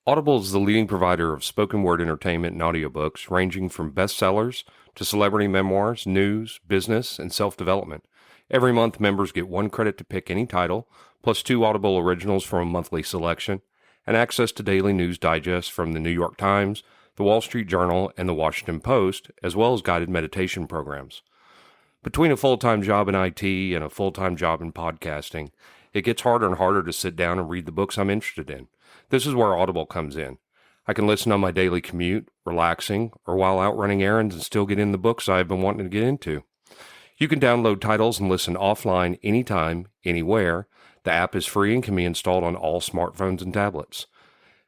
Audible is the leading provider of spoken word entertainment and audiobooks, ranging from bestsellers to celebrity memoirs, news, business, and self-development. Every month, members get 1 credit to pick any title, plus 2 Audible originals from a monthly selection, and access to daily news digests from the New York Times, the Wall Street Journal, and the Washington Post, as well as guided meditation programs. Between a full-time job in IT and a full-time job in podcasting, it gets harder and harder to sit down and read the books I'm interested in. This is where Audible comes in. I can listen on my daily commute, relaxing, or while out running errands and still get in the books I've been wanting to get into. You can download titles and listen offline anytime, anywhere. The app is free and can be installed on all smartphones and tablets.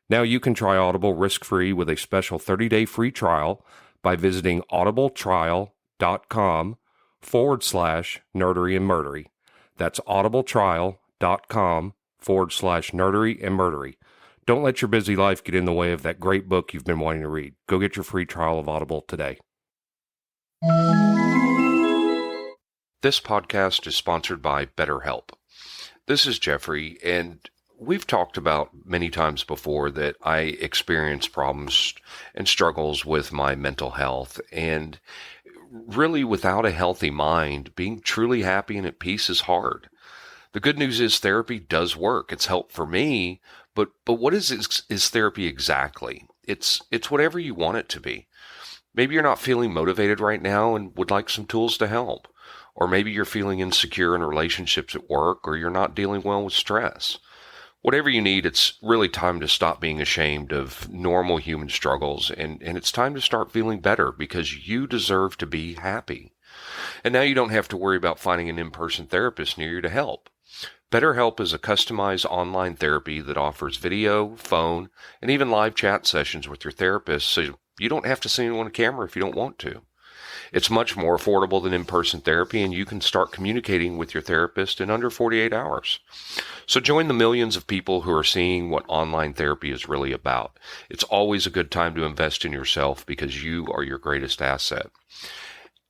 Now you can try Audible risk-free with a special 30-day free trial by visiting audibletrial.com/nerdery and murdery. That's audibletrial.com/nerdery and murdery. Don't let your busy life get in the way of that great book you've been wanting to read. Go get your free trial of Audible today. This podcast is sponsored by BetterHelp. This is Geoffrey, and we've talked about many times before that I experience problems and struggles with my mental health. And really, without a healthy mind, being truly happy and at peace is hard. The good news is therapy does work. It's helped for me, but what is therapy exactly? It's whatever you want it to be. Maybe you're not feeling motivated right now and would like some tools to help. Or maybe you're feeling insecure in relationships at work, or you're not dealing well with stress. Whatever you need, it's really time to stop being ashamed of normal human struggles, and it's time to start feeling better because you deserve to be happy. And now you don't have to worry about finding an in-person therapist near you to help. BetterHelp is a customized online therapy that offers video, phone, and even live chat sessions with your therapist, so you don't have to see anyone on camera if you don't want to. It's much more affordable than in-person therapy, and you can start communicating with your therapist in under 48 hours. So join the millions of people who are seeing what online therapy is really about. It's always a good time to invest in yourself because you are your greatest asset.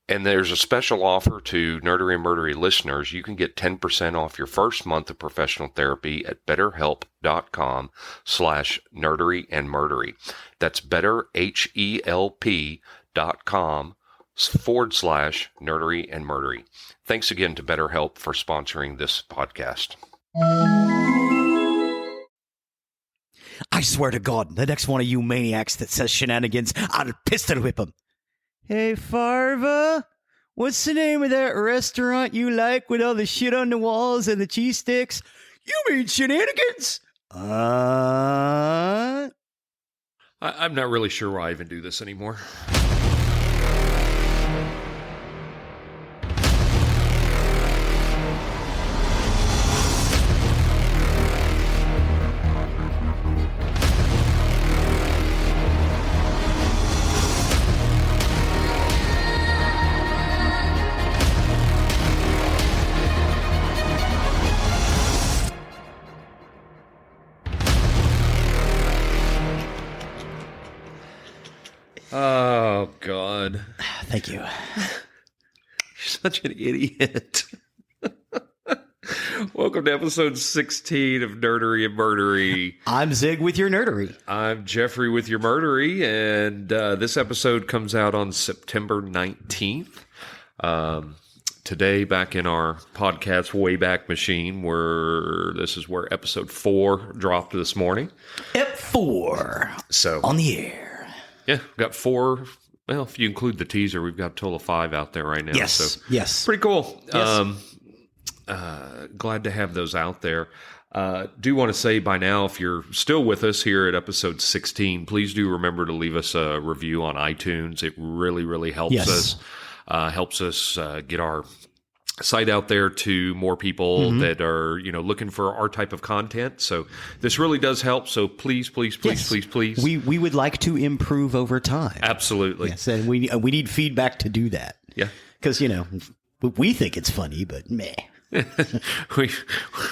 And there's a special offer to Nerdery and Murdery listeners. You can get 10% off your first month of professional therapy at betterhelp.com/nerdery and murdery. That's betterhelp.com/nerdery and murdery. Thanks again to BetterHelp for sponsoring this podcast. I swear to God, the next one of you maniacs that says shenanigans, I'll pistol whip him. Hey, Farva, what's the name of that restaurant you like with all the shit on the walls and the cheese sticks? You mean shenanigans? I'm not really sure why I even do this anymore. Oh, God. Thank you. You're such an idiot. Welcome to episode 16 of Nerdery and Murdery. I'm Zig with your nerdery. I'm Geoffrey with your murdery, and this episode comes out on September 19th. Today, back in our podcast Wayback Machine, this is where episode 4 dropped this morning. Ep 4. So on the air. Yeah, we've got 4. Well, if you include the teaser, we've got a total of 5 out there right now. Yes, so yes. Pretty cool. Yes. Glad to have those out there. Do want to say by now, if you're still with us here at episode 16, please do remember to leave us a review on iTunes. It really, really helps us. Helps us get our site out there to more people that are, looking for our type of content. So this really does help. So please. We would like to improve over time. Absolutely. Yes, and we need feedback to do that. Yeah. Because, we think it's funny, but meh.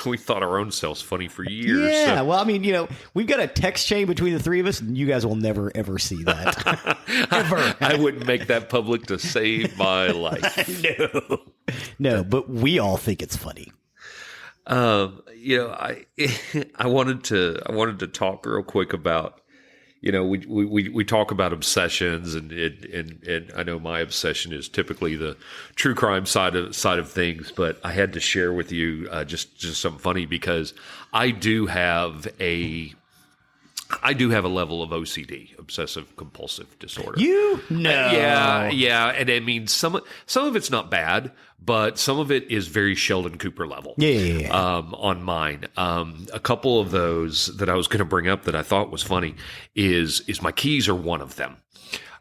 we thought our own selves funny for years. Yeah, so. Well, I mean, we've got a text chain between the three of us, and you guys will never, ever see that. Ever. I wouldn't make that public to save my life. No, but we all think it's funny. I wanted to talk real quick about we talk about obsessions, and I know my obsession is typically the true crime side of things, but I had to share with you just something funny, because I do have a level of OCD, obsessive compulsive disorder. Yeah, and I mean some of it's not bad, but some of it is very Sheldon Cooper level. Yeah. On mine, a couple of those that I was going to bring up that I thought was funny is my keys are one of them.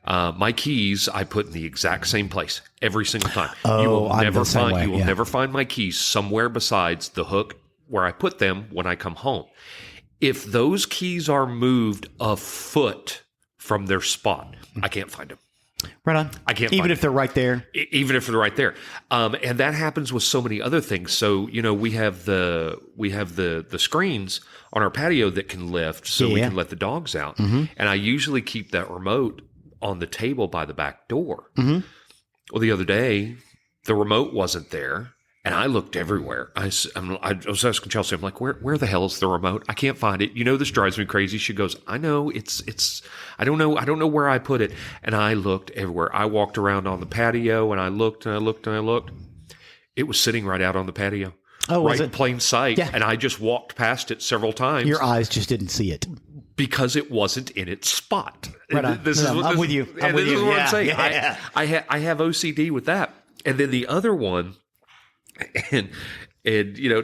My keys I put in the exact same place every single time. Oh, you will I'm never the same find way, you will yeah. never find my keys somewhere besides the hook where I put them when I come home. If those keys are moved a foot from their spot, I can't find them. Right on. I can't even find if they're right there. Even if they're right there, and that happens with so many other things. So we have the screens on our patio that can lift, so we can let the dogs out. And I usually keep that remote on the table by the back door. Well, the other day, the remote wasn't there. And I looked everywhere. I was asking Chelsea, I'm like, where the hell is the remote? I can't find it. This drives me crazy. She goes, I know I don't know where I put it. And I looked everywhere. I walked around on the patio and I looked and I looked and I looked. It was sitting right out on the patio. Oh, right was in it? plain sight. Yeah. And I just walked past it several times. Your eyes just didn't see it. Because it wasn't in its spot. Right on. I'm with you. This is what I'm saying. Yeah. I have OCD with that. And then the other one, and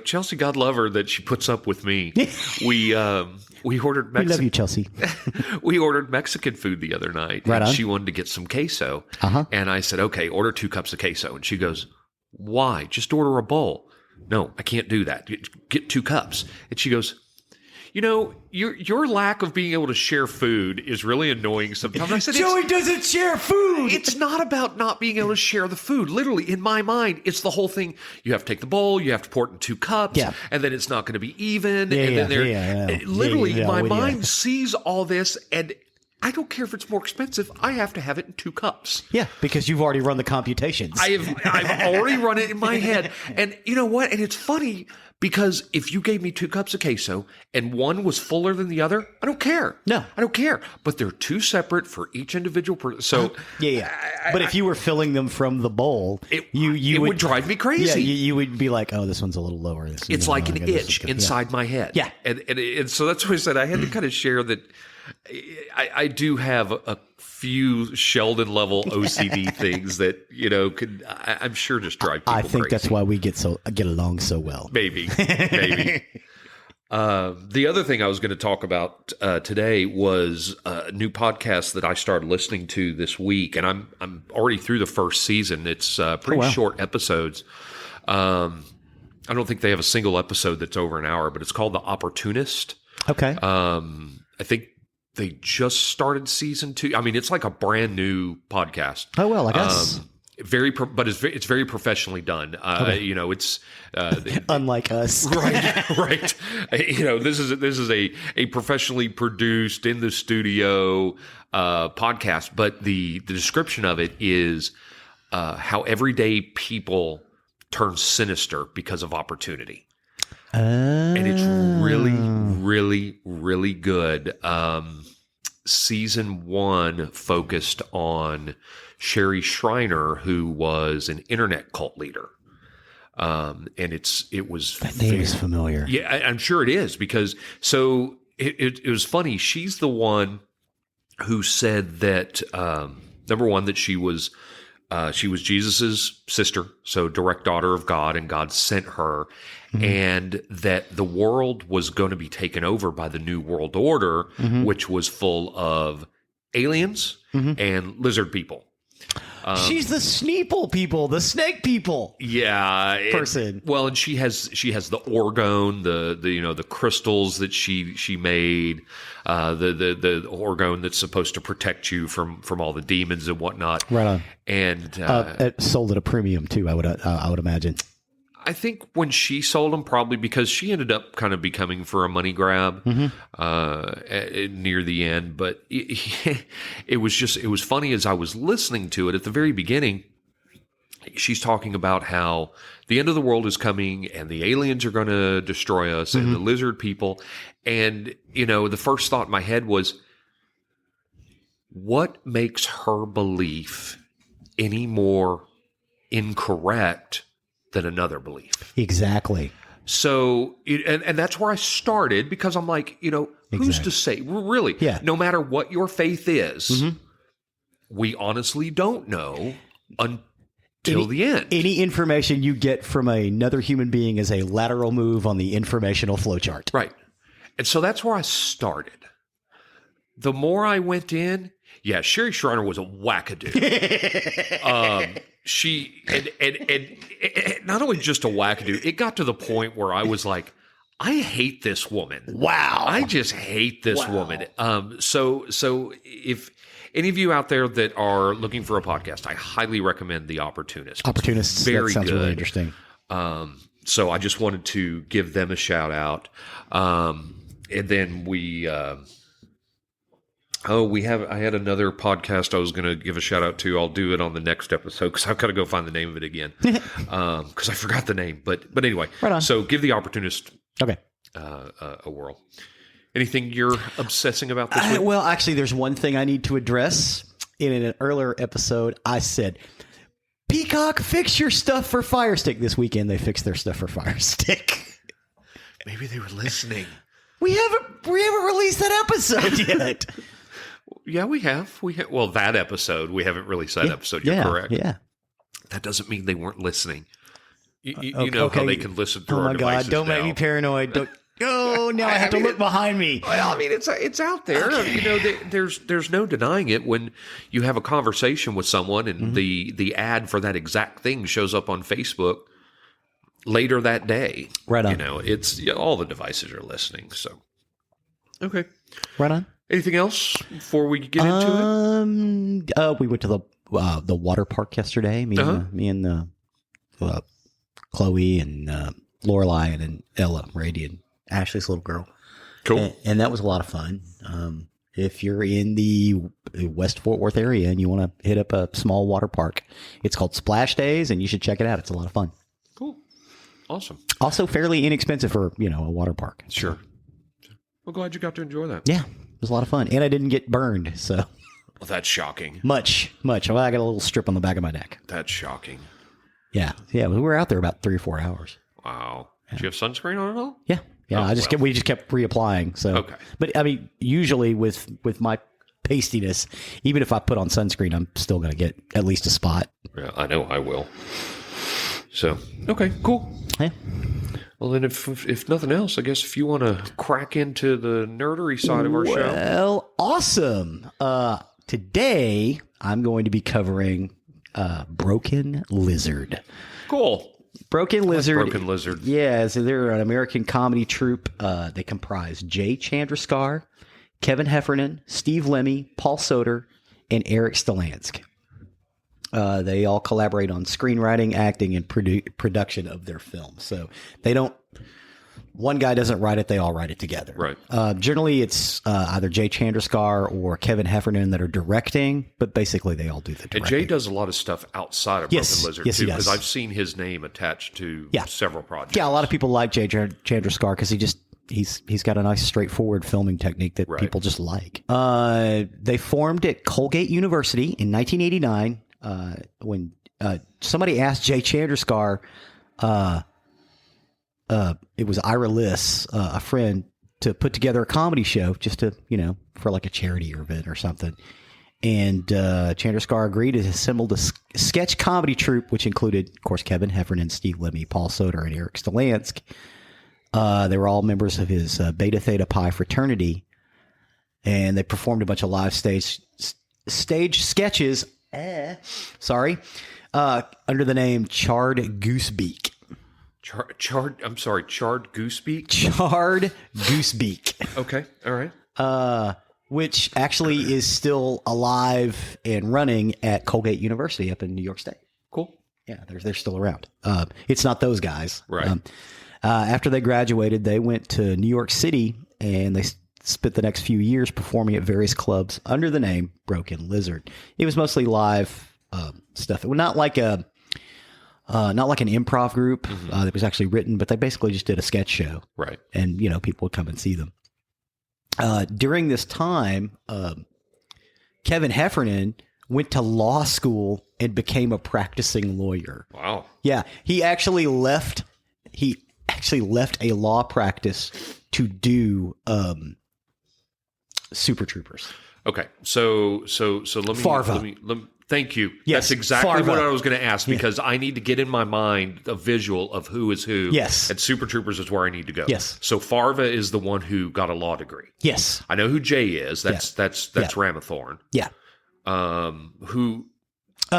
Chelsea, God love her that she puts up with me. We ordered We love you, Chelsea. we ordered Mexican food the other night. Right and on. she wanted to get some queso. Uh-huh. And I said, okay, order 2 cups of queso. And she goes, why? Just order a bowl. No, I can't do that. Get 2 cups. And she goes, your lack of being able to share food is really annoying sometimes. I said, Joey doesn't share food. it's not about not being able to share the food. Literally, in my mind, it's the whole thing. You have to take the bowl, you have to pour it in 2 cups, and then it's not going to be even. Literally, my mind sees all this, and I don't care if it's more expensive. I have to have it in 2 cups. Yeah, because you've already run the computations. I've already run it in my head. And you know what? And it's funny because if you gave me 2 cups of queso and one was fuller than the other, I don't care. No. I don't care. But they're 2 separate for each individual person. So But if you were filling them from the bowl, it you would drive me crazy. Yeah, you would be like, oh, this one's a little lower. It's like an itch inside my head. Yeah. And so that's why I said I had to kind of share that I do have a few Sheldon level OCD things that I'm sure just drive people crazy. I think that's why we get along so well. Maybe. The other thing I was going to talk about today was a new podcast that I started listening to this week, and I'm already through the first season. It's pretty short episodes. I don't think they have a single episode that's over an hour, but it's called The Opportunist. Okay. I think they just started season 2. I mean, it's like a brand new podcast. Oh, well, I guess. But it's very professionally done. It's unlike us, right. This is a professionally produced in the studio podcast. But the description of it is how everyday people turn sinister because of opportunity. And it's really, really, really good. Season 1 focused on Sherry Shriner, who was an internet cult leader. And it was that name is familiar. Yeah, I'm sure it is, because it was funny. She's the one who said that number one, that she was Jesus's sister, so direct daughter of God, and God sent her, and that the world was going to be taken over by the New World Order, which was full of aliens and lizard people. She's the Sneeple people, the snake people. Yeah, person. And she has the orgone, the crystals that she made, the orgone that's supposed to protect you from all the demons and whatnot. Right on. And it sold at a premium too. I would imagine. I think when she sold them, probably because she ended up kind of becoming for a money grab near the end. But it was funny as I was listening to it at the very beginning. She's talking about how the end of the world is coming and the aliens are going to destroy us and the lizard people. And, the first thought in my head was, what makes her belief any more incorrect than another belief? Exactly. So, and that's where I started, because I'm like, who's to say? Really, no matter what your faith is, we honestly don't know until the end. Any information you get from another human being is a lateral move on the informational flowchart. Right. And so that's where I started. The more I went in, Sherry Shriner was a wackadoo. She and not only just a wackadoo, it got to the point where I was like, I hate this woman. Wow. I just hate this woman. So if any of you out there that are looking for a podcast, I highly recommend The Opportunist. Opportunists. Very that sounds good. really interesting. So I just wanted to give them a shout out. And then I had another podcast I was going to give a shout out to. I'll do it on the next episode because I've got to go find the name of it again because I forgot the name. But anyway, right on. So give The Opportunist a whirl. Anything you're obsessing about this week? Well, actually, there's one thing I need to address. In an earlier episode, I said, Peacock, fix your stuff for Fire Stick. This weekend, they fixed their stuff for Fire Stick. Maybe they were listening. We haven't released that episode yet. Yeah, we have. Well, that episode. We haven't released that episode. You're correct. Yeah. That doesn't mean they weren't listening. You know how they can listen through our devices. Oh, my God. Don't make me paranoid. Now I have to look behind me. Well, I mean, it's out there. Okay. There's no denying it when you have a conversation with someone and the ad for that exact thing shows up on Facebook later that day. Right on. It's all the devices are listening. So, okay. Right on. Anything else before we get into it? We went to the water park yesterday. Me and Chloe and Lorelai and Ella, Brady and Ashley's little girl. Cool. And that was a lot of fun. If you're in the West Fort Worth area and you want to hit up a small water park, it's called Splash Days, and you should check it out. It's a lot of fun. Cool. Awesome. Also fairly inexpensive for, a water park. Sure. Well, glad you got to enjoy that. Yeah. It was a lot of fun. And I didn't get burned, so. Well, that's shocking. Much. Well, I got a little strip on the back of my neck. That's shocking. Yeah. We were out there about 3 or 4 hours. Wow. Yeah. Did you have sunscreen on at all? Yeah. Yeah. We just kept reapplying. So. Okay. But I mean, usually with my pastiness, even if I put on sunscreen, I'm still going to get at least a spot. Yeah, I know I will. So, okay, cool. Yeah. Well, then if nothing else, I guess if you want to crack into the nerdery side of our show. Well, awesome. Today, I'm going to be covering Broken Lizard. Cool. Broken Lizard. Broken Lizard. Yeah, so they're an American comedy troupe. They comprise Jay Chandraskar, Kevin Heffernan, Steve Lemmy, Paul Soter, and Eric Stolansky. They all collaborate on screenwriting, acting, and production of their films. So one guy doesn't write it, they all write it together. Right. Generally, it's either Jay Chandraskar or Kevin Heffernan that are directing, but basically they all do the directing. And Jay does a lot of stuff outside of Broken Lizard, too, because I've seen his name attached to several projects. Yeah, a lot of people like Jay Chandraskar because he's got a nice straightforward filming technique that people just like. They formed at Colgate University in 1989 when somebody asked Jay Chandraskar, it was Ira Liss, a friend, to put together a comedy show just to, for like a charity event or something. And Chandraskar agreed and assembled a sketch comedy troupe, which included, of course, Kevin Heffernan, Steve Lemmy, Paul Soter, and Eric Stolansky. They were all members of his Beta Theta Pi fraternity, and they performed a bunch of live stage sketches. Under the name Charred Goosebeak. Charred Goosebeak? Charred Goosebeak. Okay, all right. Which actually is still alive and running at Colgate University up in New York State. Cool. Yeah, they're still around. It's not those guys. Right. After they graduated, they went to New York City, and they spent the next few years performing at various clubs under the name Broken Lizard. It was mostly live stuff. It was not like an improv group that was actually written, but they basically just did a sketch show. Right. And, people would come and see them. During this time, Kevin Heffernan went to law school and became a practicing lawyer. Wow. Yeah, he actually left a law practice to do Super Troopers. Okay, so Farva. let me thank you. Yes, That's exactly Farva. what I was going to ask, because I need to get in my mind a visual of who is who. Yes. And Super Troopers is where I need to go. Yes. So Farva is the one who got a law degree. Yes. I know who Jay is. That's Ramathorn. Yeah. Who?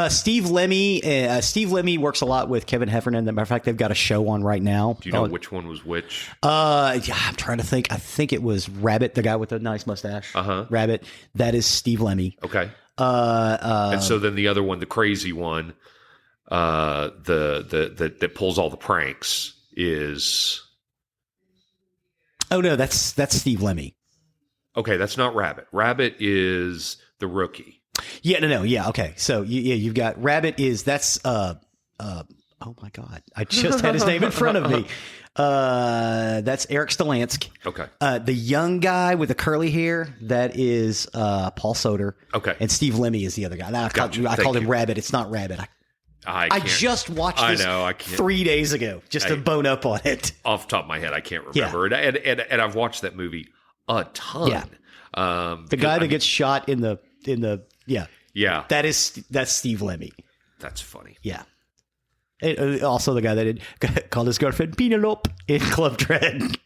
Steve Lemmy. Steve Lemmy works a lot with Kevin Heffernan. As a matter of fact, they've got a show on right now. Do you know which one was which? Yeah, I'm trying to think. I think it was Rabbit, the guy with the nice mustache. Rabbit. That is Steve Lemmy. Okay. And so then the other one, the crazy one, that pulls all the pranks is. Oh no, that's Steve Lemmy. Okay, that's not Rabbit. Rabbit is the rookie. Yeah, no, yeah, okay. So you've got Rabbit that's oh my God, I just had his name in front of me. That's Eric Stolansky. Okay. The young guy with the curly hair, that is Paul Soder. Okay. And Steve Lemmy is the other guy. Now, I called him Rabbit. It's not Rabbit. I just watched this 3 days ago just to bone up on it. Off the top of my head, I can't remember. Yeah. And I've watched that movie a ton. Yeah. The guy that gets shot in the yeah. That's Steve Lemmy. That's funny. Yeah. And, also the guy that called his girlfriend Penelope in Club Dread.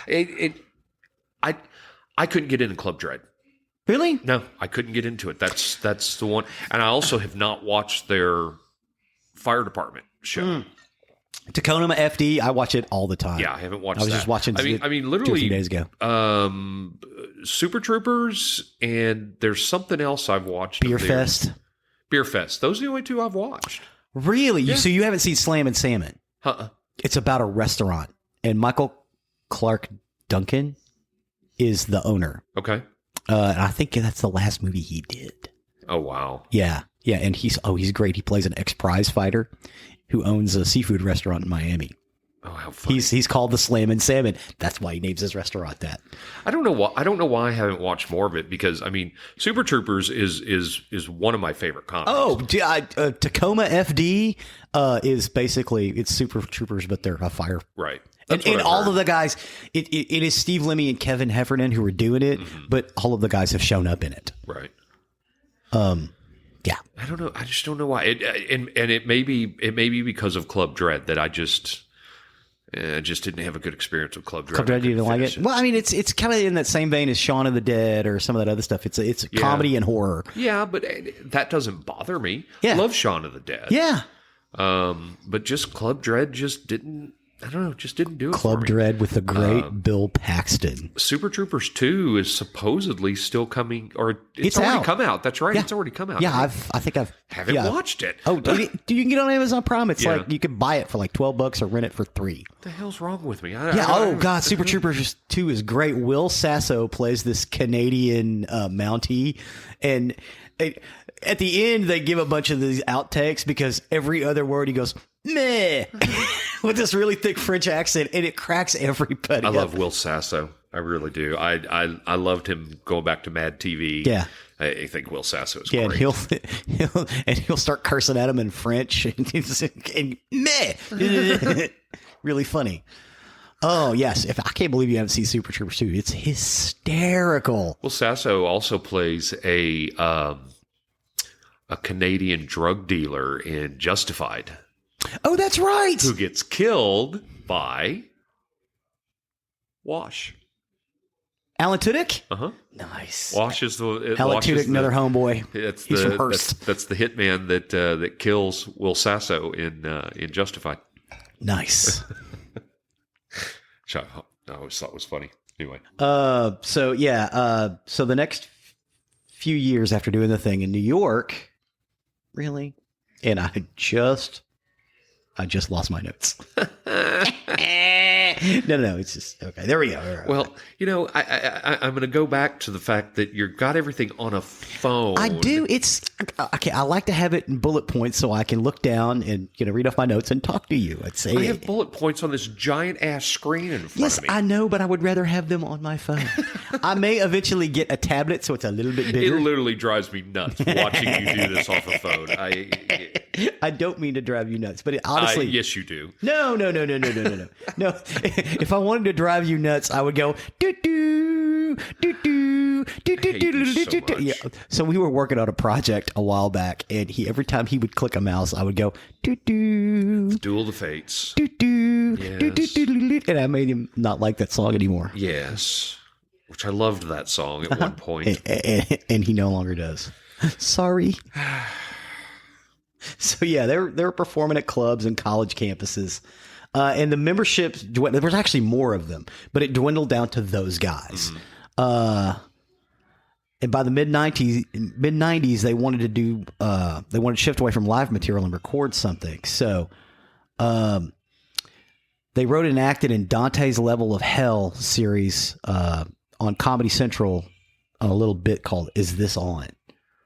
I couldn't get into Club Dread. Really? No, I couldn't get into it. That's the one. And I also have not watched their fire department show. Tacoma FD, I watch it all the time. Yeah, I haven't watched. I was just watching. I mean, literally 2 or 3 days ago. Super Troopers, and there's something else I've watched. Beer Fest. Those are the only two I've watched. Really? Yeah. So you haven't seen Slam and Salmon? It's about a restaurant, and Michael Clark Duncan is the owner. Okay. And I think that's the last movie he did. Oh wow. Yeah, and he's great. He plays an ex-prize fighter who owns a seafood restaurant in Miami. Oh, how funny. He's called the Slam and Salmon. That's why he names his restaurant that. I don't know why I haven't watched more of it, because I mean, Super Troopers is one of my favorite comedies. Oh, Tacoma FD is basically, it's Super Troopers, but they're a fire. Right. And all of the guys, it is Steve Lemmy and Kevin Heffernan who are doing it, but all of the guys have shown up in it. Right. Yeah. I don't know. I just don't know why. And it may be because of Club Dread that I just didn't have a good experience with Club Dread. Club Dread, you didn't like it? Well, I mean, it's kind of in that same vein as Shaun of the Dead or some of that other stuff. It's comedy and horror. Yeah, but that doesn't bother me. Yeah. I love Shaun of the Dead. Yeah. But just Club Dread just didn't. I don't know, just didn't do it Club for me. Dread with the great Bill Paxton. Super Troopers 2 is supposedly still coming, or it's already come out. That's right. Yeah. It's already come out. Yeah, I think I've haven't watched it. Oh, you can get it on Amazon Prime. It's Yeah. like you can buy it for like $12 or rent it for $3. What the hell's wrong with me? God, Super Troopers 2 is great. Will Sasso plays this Canadian Mountie, and at the end they give a bunch of these outtakes because every other word he goes meh with this really thick French accent, and it cracks everybody I up. love Will Sasso. I really do. I loved him going back to Mad TV. Yeah. I think Will Sasso is Yeah, great. and he'll start cursing at him in French and meh. Really funny. Oh yes, I can't believe you haven't seen Super Troopers 2. It's hysterical. Will Sasso also plays a Canadian drug dealer in Justified. Oh, that's right. Who gets killed by Wash. Alan Tudyk? Uh-huh. Nice. Wash is the Alan Wash Tudyk, is another homeboy. He's from Hearst. That's the hitman that kills Will Sasso in Justified. Nice. Which I always thought was funny. Anyway. So the next few years after doing the thing in New York, really, and I just lost my notes. No. It's just okay. There we go. All right. Well, I'm going to go back to the fact that you've got everything on a phone. I do. It's okay. I like to have it in bullet points so I can look down and read off my notes and talk to you. I have bullet points on this giant ass screen in front of me. Yes, I know, but I would rather have them on my phone. I may eventually get a tablet so it's a little bit bigger. It literally drives me nuts watching you do this off a phone. I don't mean to drive you nuts, but honestly, yes, you do. No. No. If I wanted to drive you nuts, I would go doo doo doo doo doo doo doo doo doo. Yeah. So we were working on a project a while back, and every time he would click a mouse, I would go doo doo. Duel of the Fates. Doo doo doo doo doo, and I made him not like that song anymore. Yes, which I loved that song at one point, and he no longer does. Sorry. So yeah, they're performing at clubs and college campuses, and the memberships. There was actually more of them, but it dwindled down to those guys. And by the mid '90s, they wanted to shift away from live material and record something. So, they wrote and acted in Dante's Level of Hell series on Comedy Central on a little bit called "Is This On?"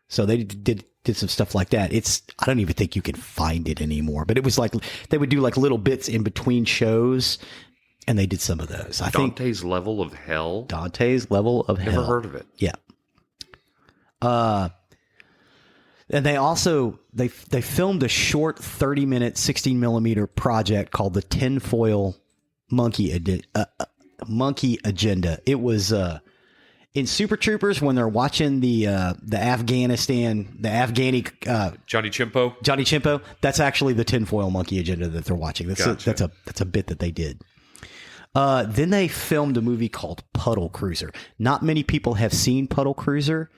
So they did some stuff like that. I don't even think you can find it anymore, but it was like they would do like little bits in between shows, and they did some of those. Dante's Level of Hell? Dante's Level of Hell. Never heard of it. Yeah. And they also, they filmed a short 30-minute 16mm project called the Tinfoil Monkey Agenda. It was, in Super Troopers, when they're watching the Afghani Johnny Chimpo, that's actually the Tinfoil Monkey Agenda that they're watching. That's a bit that they did. Then they filmed a movie called Puddle Cruiser. Not many people have seen Puddle Cruiser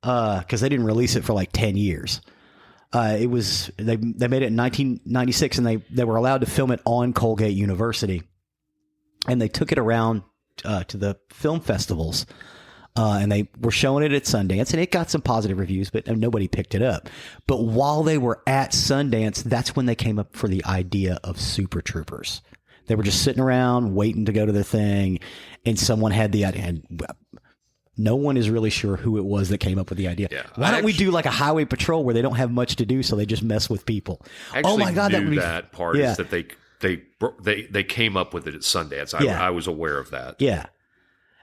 because they didn't release it for like 10 years. They made it in 1996, and they were allowed to film it on Colgate University, and they took it around to the film festivals. And they were showing it at Sundance, and it got some positive reviews, but nobody picked it up. But while they were at Sundance, that's when they came up for the idea of Super Troopers. They were just sitting around waiting to go to their thing, and someone had the idea. And no one is really sure who it was that came up with the idea. Yeah, why don't we do like a highway patrol where they don't have much to do, so they just mess with people? Oh my God, that part is that they came up with it at Sundance. I was aware of that. Yeah.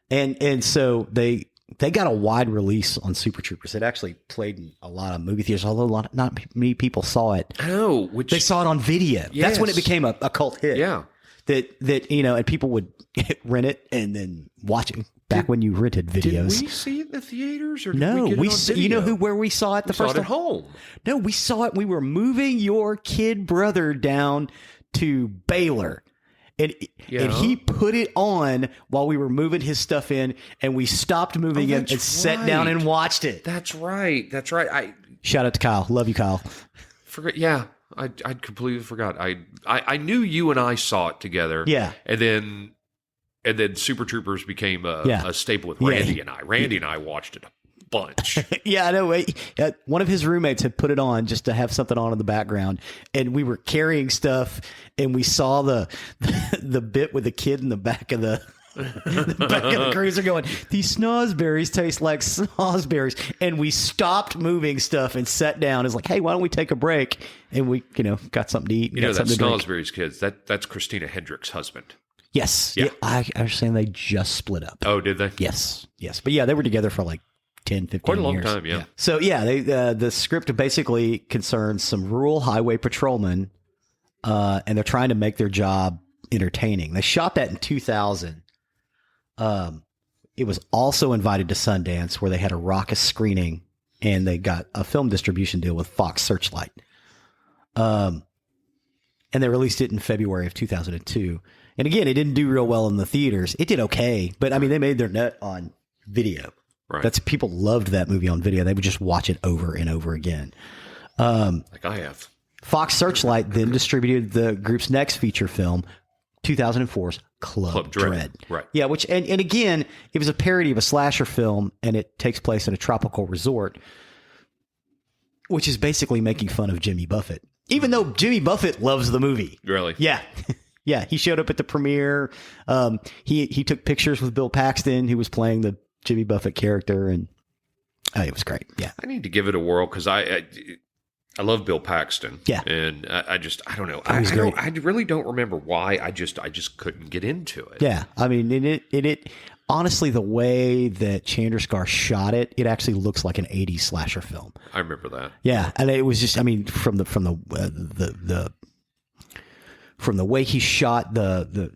And so they got a wide release on Super Troopers. It actually played in a lot of movie theaters, although not many people saw it. Oh, they saw it on video. Yes. That's when it became a cult hit. Yeah, that and people would rent it and then watch it. Back when you rented videos, did we see it in the theaters or no? We get it on video? You know where we saw it the first time? At home. No, we saw it. We were moving your kid brother down to Baylor. And he put it on while we were moving his stuff in, and we stopped moving it and sat down and watched it. That's right. Shout out to Kyle. Love you, Kyle. I completely forgot. I knew you and I saw it together. Yeah. And then Super Troopers became a staple with Randy and I. Randy and I watched it a bunch. Yeah, I know. One of his roommates had put it on just to have something on in the background, and we were carrying stuff, and we saw the bit with the kid in the back of the back of the cruiser going, "These snozberries taste like snozberries," and we stopped moving stuff and sat down. It's like, hey, why don't we take a break? And we, got something to eat. That snozberries kids. That's Christina Hendricks' husband. Yes. Yeah. I understand they just split up. Oh, did they? Yes. But yeah, they were together for like 10, 15 years. Quite a long time, yeah. So yeah, the script basically concerns some rural highway patrolmen, and they're trying to make their job entertaining. They shot that in 2000. It was also invited to Sundance, where they had a raucous screening, and they got a film distribution deal with Fox Searchlight. And they released it in February of 2002. And again, it didn't do real well in the theaters. It did okay, but I mean, they made their nut on video. Right. People loved that movie on video. They would just watch it over and over again. Like I have. Fox Searchlight then distributed the group's next feature film, 2004's Club Dread. Right. Yeah, which and again, it was a parody of a slasher film, and it takes place in a tropical resort, which is basically making fun of Jimmy Buffett. Even though Jimmy Buffett loves the movie. Really? Yeah. Yeah, he showed up at the premiere. He took pictures with Bill Paxton, who was playing the Jimmy Buffett character, and it was great. Yeah, I need to give it a whirl because I love Bill Paxton. Yeah, and I don't know. I really don't remember why. I just couldn't get into it. Yeah, I mean, it honestly, the way that Chandrasekhar shot it, it actually looks like an 80s slasher film. I remember that. Yeah, and it was just, I mean, from the way he shot the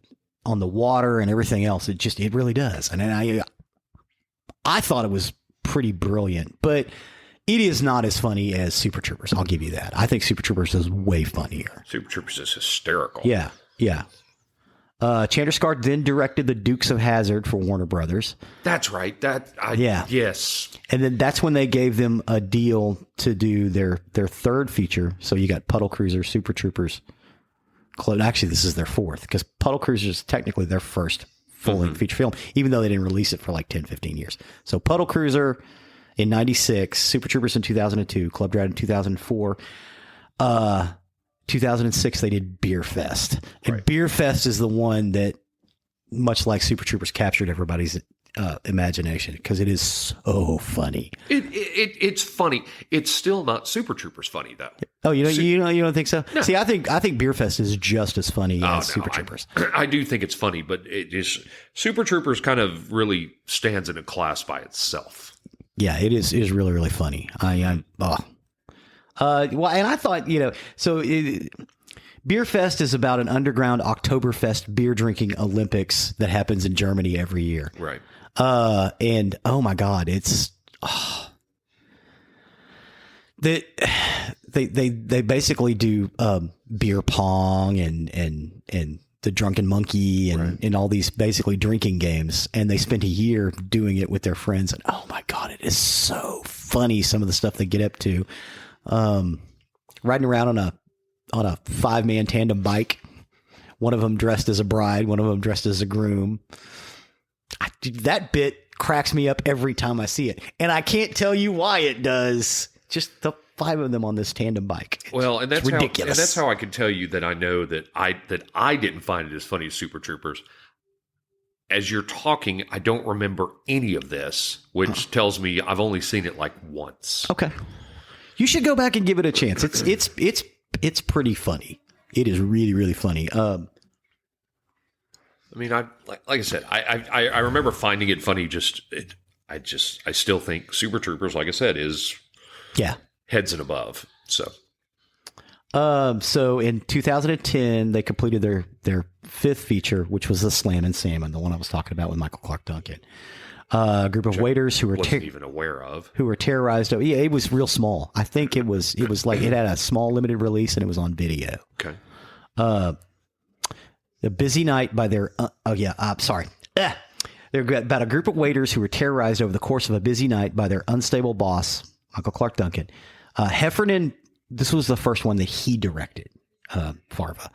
on the water and everything else, it really does. And I thought it was pretty brilliant, but it is not as funny as Super Troopers. I'll give you that. I think Super Troopers is way funnier. Super Troopers is hysterical. Yeah. Chandrasekhar then directed The Dukes of Hazzard for Warner Brothers. That's right. Yes. And then that's when they gave them a deal to do their third feature. So you got Puddle Cruiser, Super Troopers. Actually, this is their fourth, because Puddle Cruiser is technically their first full-length feature film, even though they didn't release it for like 10, 15 years. So Puddle Cruiser in 96, Super Troopers in 2002, Club Dread in 2004. 2006, they did Beer Fest. And Beer Fest is the one that, much like Super Troopers, captured everybody's imagination, because it is so funny. It's funny. It's still not Super Troopers funny, though. Oh, you don't think so? No. See, I think Beer Fest is just as funny as Super Troopers. I do think it's funny, but it is Super Troopers kind of really stands in a class by itself. Yeah, it is really, really funny. Well, and I thought, Beer Fest is about an underground Oktoberfest beer drinking Olympics that happens in Germany every year. Right. And oh my God, it's they basically do beer pong and the Drunken Monkey and all these basically drinking games, and they spent a year doing it with their friends, and oh my God, it is so funny, some of the stuff they get up to. Riding around on a 5-man tandem bike, one of them dressed as a bride, one of them dressed as a groom. That bit cracks me up every time I see it, and I can't tell you why it does. Just the 5 of them on this tandem bike. Well, and that's ridiculous. That's how I can tell you that I know that I didn't find it as funny as Super Troopers. As you're talking, I don't remember any of this, which tells me I've only seen it like once. Okay, you should go back and give it a chance. It's pretty funny. It is really, really funny. I mean, like I said, I remember finding it funny. I still think Super Troopers, like I said, is heads and above. So in 2010, they completed their 5th feature, which was the Slam and Salmon, the one I was talking about with Michael Clark Duncan. A group of waiters who were wasn't even aware of, who were terrorized. Yeah, it was real small. I think it was like it had a small limited release and it was on video. Okay. The Busy Night by their they're about a group of waiters who were terrorized over the course of a busy night by their unstable boss, Michael Clark Duncan. Heffernan, this was the first one that he directed, Farva.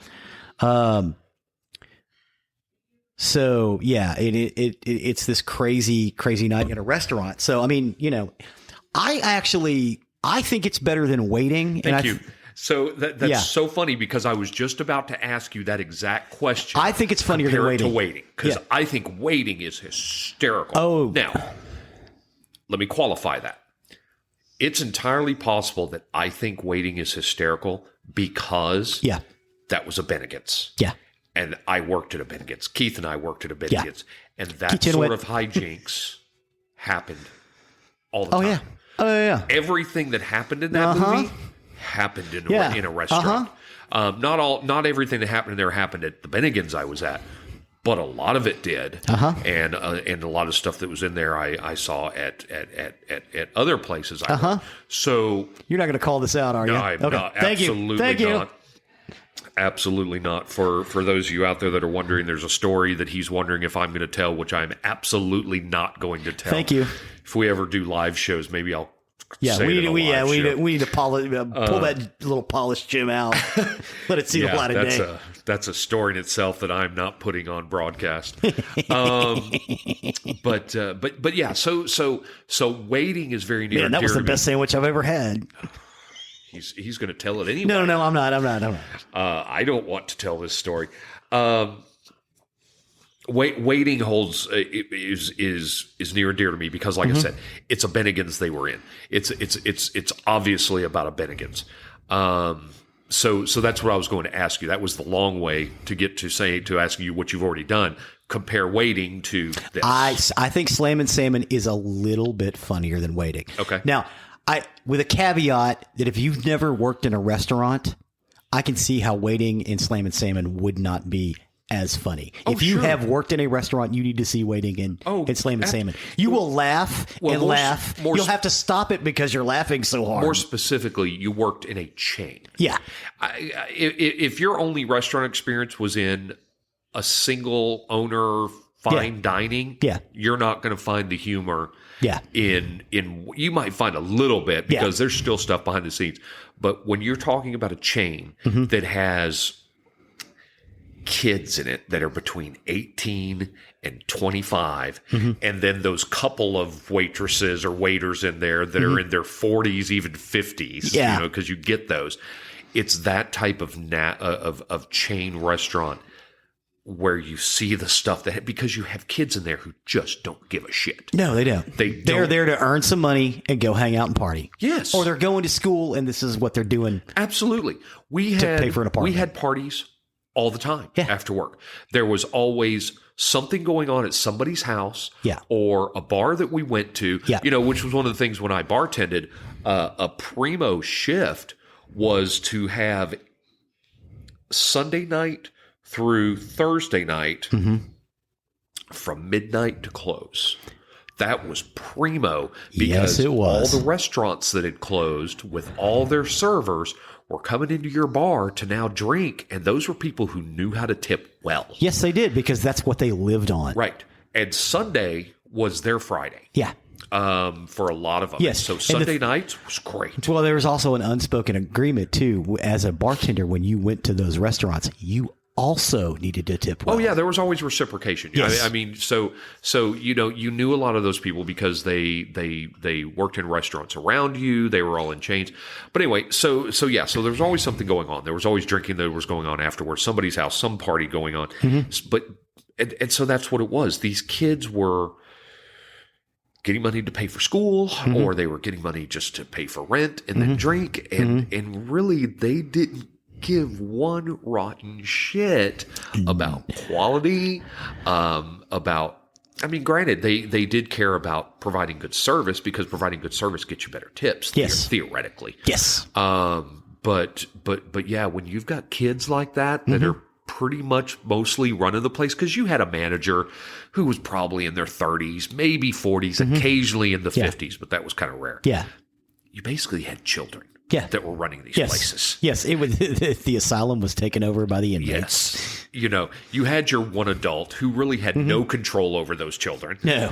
So yeah, it's this crazy night in a restaurant. So I mean, I think it's better than Waiting. Thank you. So that's so funny, because I was just about to ask you that exact question. I think it's funnier than Waiting. Because I think Waiting is hysterical. Oh, now let me qualify that. It's entirely possible that I think Waiting is hysterical because that was a Bennigan's. Yeah. And I worked at a Bennigan's. Keith and I worked at a Bennigan's. And that sort of hijinks happened all the time. Oh, yeah. Everything that happened in that movie happened in a restaurant. Not everything that happened in there happened at the Bennigan's I was at, but a lot of it did. And a lot of stuff that was in there I saw at other places. So you're not going to call this out, are you? No, I'm not. Absolutely not. Absolutely not. For those of you out there that are wondering, there's a story that he's wondering if I'm going to tell, which I'm absolutely not going to tell. Thank you. If we ever do live shows, maybe I'll say we it in a live show. We need to pull that little polished gem out. Let it see the light of day. That's a story in itself that I'm not putting on broadcast. But yeah, so Waiting is very near. Man, that was the best sandwich I've ever had. He's going to tell it anyway. No, I'm not. I don't want to tell this story. Waiting holds is near and dear to me because, like I said, it's a Bennigan's they were in. It's obviously about a Bennigan's. So that's what I was going to ask you. That was the long way to get to asking you what you've already done. Compare Waiting to this. I think Slammin' Salmon is a little bit funnier than Waiting. Okay. Now, with a caveat that if you've never worked in a restaurant, I can see how Waiting and Slammin' Salmon would not be as funny. Oh, if you sure. have worked in a restaurant, you need to see Waiting and Slammin' Salmon. You will laugh and laugh. You'll have to stop it because you're laughing so hard. More specifically, you worked in a chain. Yeah. If your only restaurant experience was in a single owner fine dining, you're not going to find the humor. Yeah. In you might find a little bit because there's still stuff behind the scenes. But when you're talking about a chain that has kids in it that are between 18 and 25, and then those couple of waitresses or waiters in there that are in their 40s, even 50s, because you get those. It's that type of chain restaurant where you see the stuff that, because you have kids in there who just don't give a shit. No, they don't. They're there to earn some money and go hang out and party. Yes. Or they're going to school and this is what they're doing. Absolutely. To pay for an apartment. We had parties all the time after work. There was always something going on at somebody's house or a bar that we went to, which was one of the things when I bartended. A primo shift was to have Sunday night through Thursday night from midnight to close. That was primo because it was. all the restaurants that had closed with all their servers were coming into your bar to now drink, and those were people who knew how to tip well. Yes, they did, because that's what they lived on. Right. And Sunday was their Friday. Yeah. For a lot of them. Yes. So Sunday nights was great. Well, there was also an unspoken agreement, too. As a bartender, when you went to those restaurants, you also needed to tip well. Oh, yeah. There was always reciprocation. Yes. I mean, so you knew a lot of those people because they worked in restaurants around you. They were all in chains. But anyway, so there was always something going on. There was always drinking that was going on afterwards. Somebody's house, some party going on. But and so that's what it was. These kids were getting money to pay for school, or they were getting money just to pay for rent and then drink. And really, they didn't give one rotten shit about quality, granted, they did care about providing good service, because providing good service gets you better tips, theoretically. Yes. But yeah, when you've got kids like that are pretty much mostly running the place, because you had a manager who was probably in their 30s, maybe 40s, occasionally in the 50s, but that was kind of rare. Yeah. You basically had children that were running these yes. places. Yes, it was, the asylum was taken over by the inmates. Yes. You had your one adult who really had no control over those children. No.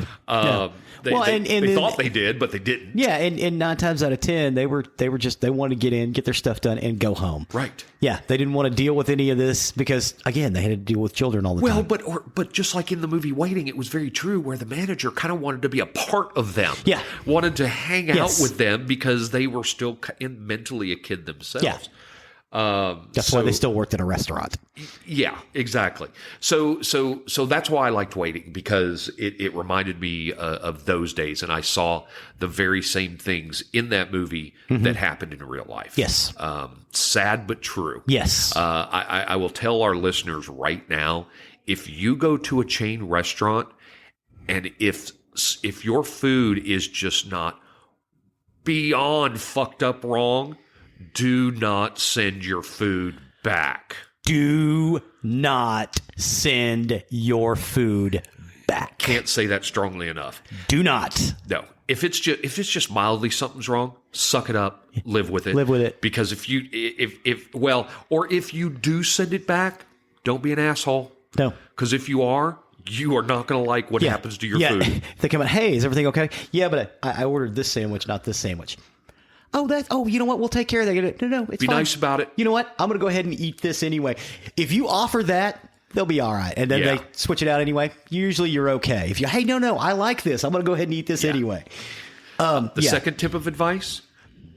They thought they did, but they didn't. Yeah, and 9 times out of 10, they wanted to get in, get their stuff done, and go home. Right. Yeah, they didn't want to deal with any of this because, again, they had to deal with children all the time. Well, but just like in the movie Waiting, it was very true where the manager kind of wanted to be a part of them. Yeah. Wanted to hang out with them because they were still mentally a kid themselves. Yeah. That's why they still worked in a restaurant. Yeah, exactly. So that's why I liked Waiting, because it reminded me of those days, and I saw the very same things in that movie that happened in real life. Yes. Sad but true. Yes. I will tell our listeners right now, if you go to a chain restaurant and if your food is just not beyond fucked up wrong, do not send your food back. Do not send your food back. Can't say that strongly enough. Do not. No. If it's just mildly something's wrong, suck it up, live with it. Live with it. Because if you do send it back, don't be an asshole. No. Because if you are not going to like what happens to your food. If they come out, hey, is everything okay? Yeah, but I ordered this sandwich, not this sandwich. Oh, you know what? We'll take care of that. No, it's Be fine. nice about it. You know what? I'm going to go ahead and eat this anyway. If you offer that, they'll be all right. And then they switch it out anyway. Usually you're okay. If hey, no, I like this. I'm going to go ahead and eat this anyway. The second tip of advice,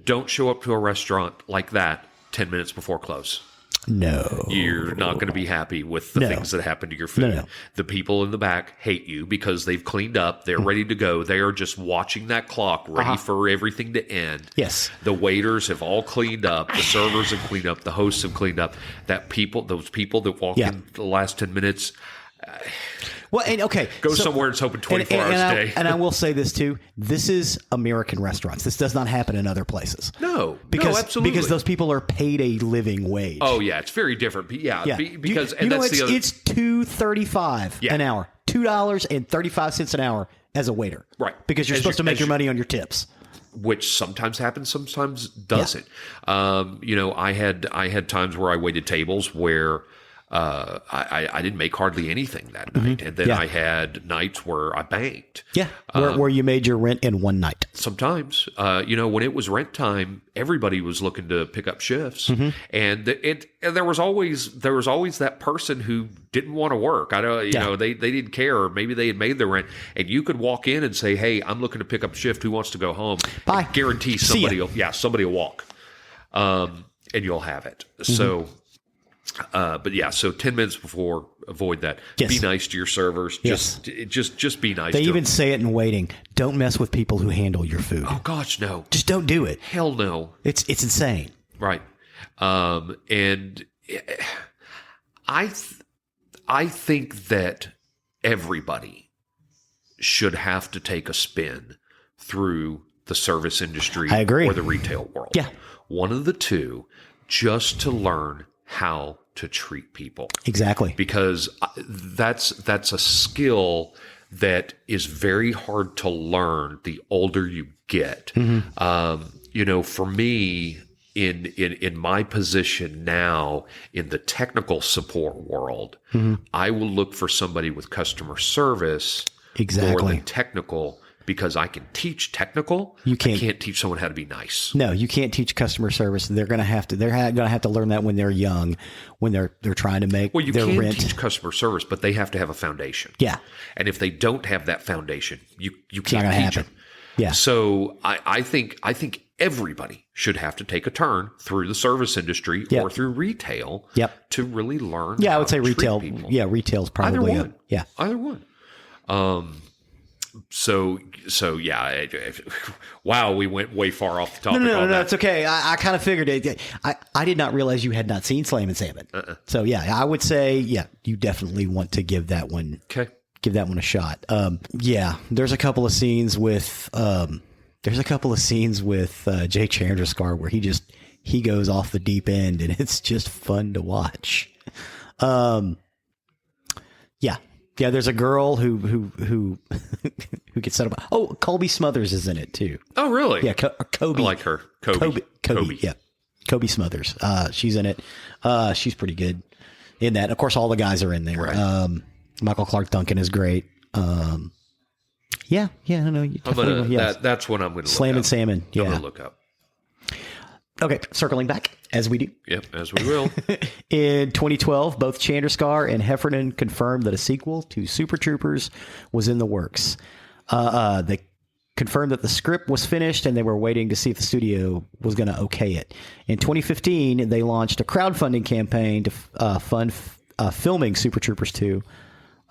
don't show up to a restaurant like that 10 minutes before close. No. You're not going to be happy with the things that happen to your food. No. The people in the back hate you because they've cleaned up. They're ready to go. They are just watching that clock, ready for everything to end. Yes. The waiters have all cleaned up. The servers have cleaned up. The hosts have cleaned up. Those people that walk in the last 10 minutes. Well, and okay. Go somewhere it's open 24 hours a day. And I will say this too. This is American restaurants. This does not happen in other places. No, absolutely. Because those people are paid a living wage. Oh, yeah. It's very different. Yeah. Because it's $2.35 an hour. $2.35 an hour as a waiter. Right. Because you're supposed to make your money on your tips. Which sometimes happens, sometimes doesn't. I had times where I waited tables where I didn't make hardly anything that night, and then I had nights where I banked. Yeah, where you made your rent in one night. Sometimes, when it was rent time, everybody was looking to pick up shifts, and there was always that person who didn't want to work. I don't, they didn't care, or maybe they had made their rent, and you could walk in and say, "Hey, I'm looking to pick up a shift. Who wants to go home?" Bye. I guarantee somebody will walk, and you'll have it. So. So 10 minutes before, avoid that. Yes. Be nice to your servers. Just be nice. They to even them. say it in waiting. Don't mess with people who handle your food. Oh gosh, no. Just don't do it. Hell no. It's insane. Right. And I think that everybody should have to take a spin through the service industry. I agree. Or the retail world. Yeah. One of the two, just to learn how to treat people. Exactly. Because that's a skill that is very hard to learn the older you get. For me, in my position now in the technical support world, I will look for somebody with customer service more than technical. Because I can teach technical, I can't teach someone how to be nice. No, you can't teach customer service. They're going to have to learn that when they're young, when they're trying to make their rent. Well, you can teach customer service, but they have to have a foundation. Yeah. And if they don't have that foundation, you can't teach them. Yeah. So I think everybody should have to take a turn through the service industry or through retail to really learn. Yeah, I would say retail. People. Yeah, retail's probably either one. So yeah. Wow, we went way far off the topic. No, it's okay. I kind of figured it. I did not realize you had not seen Slam and Salmon. So yeah, I would say you definitely want to give that one. Okay. Give that one a shot. There's a couple of scenes with Jay Chandrasekhar where he goes off the deep end, and it's just fun to watch. Yeah, there's a girl who gets set up. Oh, Colby Smothers is in it too. Oh, really? Yeah, Kobe. I like her. Kobe. Yeah, Kobe Smothers. She's in it. She's pretty good in that. Of course, all the guys are in there. Right. Michael Clark Duncan is great. I don't know. That's what I'm going to look up. Slam and Salmon. Yeah. I'm going to look up. Okay, circling back, as we do. Yep, as we will. In 2012, both Chandrasekhar and Heffernan confirmed that a sequel to Super Troopers was in the works. They confirmed that the script was finished, and they were waiting to see if the studio was going to okay it. In 2015, they launched a crowdfunding campaign to fund filming Super Troopers 2.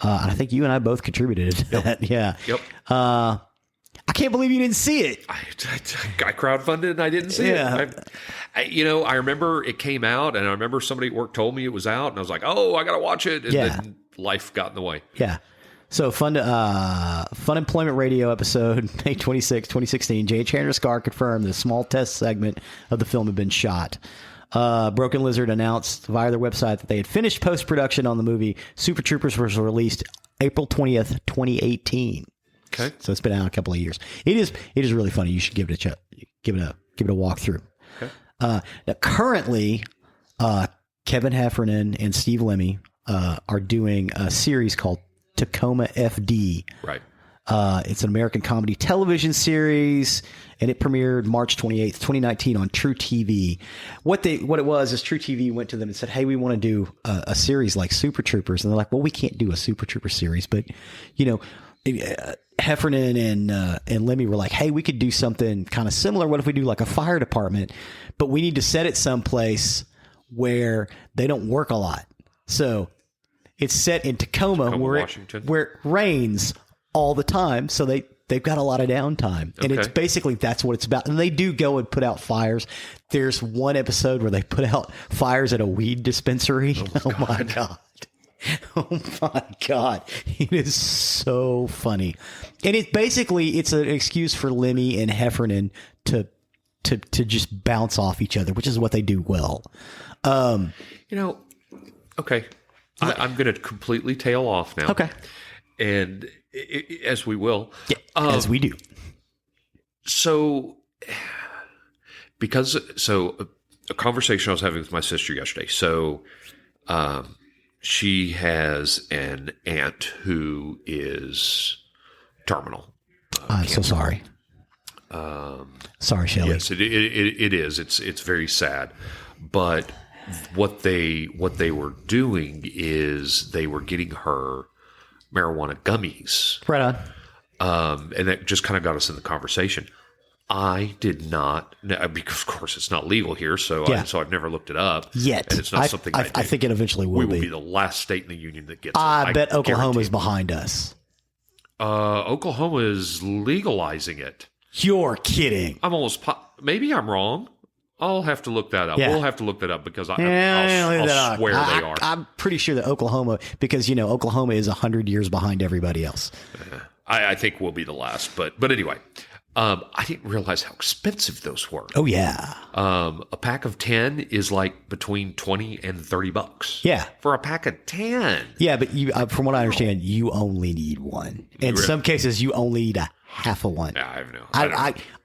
And I think you and I both contributed to that. Yeah. Yep. I can't believe you didn't see it. I crowdfunded and I didn't see it. I remember it came out, and I remember somebody at work told me it was out, and I was like, oh, I got to watch it. And then life got in the way. Yeah. So Fun Employment Radio episode, May 26, 2016, Jay Chandrasekhar confirmed that a small test segment of the film had been shot. Broken Lizard announced via their website that they had finished post-production on the movie. Super Troopers was released April 20th, 2018. Okay. So it's been out a couple of years. It is really funny. You should give it a walkthrough. Okay. Now currently, Kevin Heffernan and Steve Lemmy are doing a series called Tacoma FD. Right. It's an American comedy television series, and it premiered March 28th, 2019 on True TV. What it was is True TV went to them and said, hey, we want to do a series like Super Troopers. And they're like, well, we can't do a Super Trooper series, but Heffernan and Lemmy were like, hey, we could do something kind of similar. What if we do like a fire department, but we need to set it someplace where they don't work a lot. So it's set in Tacoma, Washington, where it rains all the time. So they've got a lot of downtime. And it's basically, that's what it's about. And they do go and put out fires. There's one episode where they put out fires at a weed dispensary. Oh my God. Oh my God. It is so funny. And it's an excuse for Lemmy and Heffernan to just bounce off each other, which is what they do well. Okay. I'm going to completely tail off now. Okay. And as we will. Yeah, as we do. So a conversation I was having with my sister yesterday. So she has an aunt who is terminal. I'm so sorry. Sorry, Shelley. Yes, it is. It's very sad. But what they were doing is they were getting her marijuana gummies. Right on. And that just kind of got us in the conversation. I did not, because of course it's not legal here, so I've never looked it up yet. And it's not something I think it eventually will be. We will be the last state in the union that gets it. I bet Oklahoma's behind us. Oklahoma is legalizing it. You're kidding. I'm almost maybe I'm wrong. I'll have to look that up. Yeah. We'll have to look that up because I'll swear they are. I'm pretty sure that Oklahoma, because Oklahoma is 100 years behind everybody else. I think we'll be the last, but anyway, I didn't realize how expensive those were. Oh yeah. A pack of 10 is like between $20 and $30. Yeah. For a pack of 10. Yeah, but from what I understand, you only need one. In some cases, you only need a half of one. Yeah, I have no.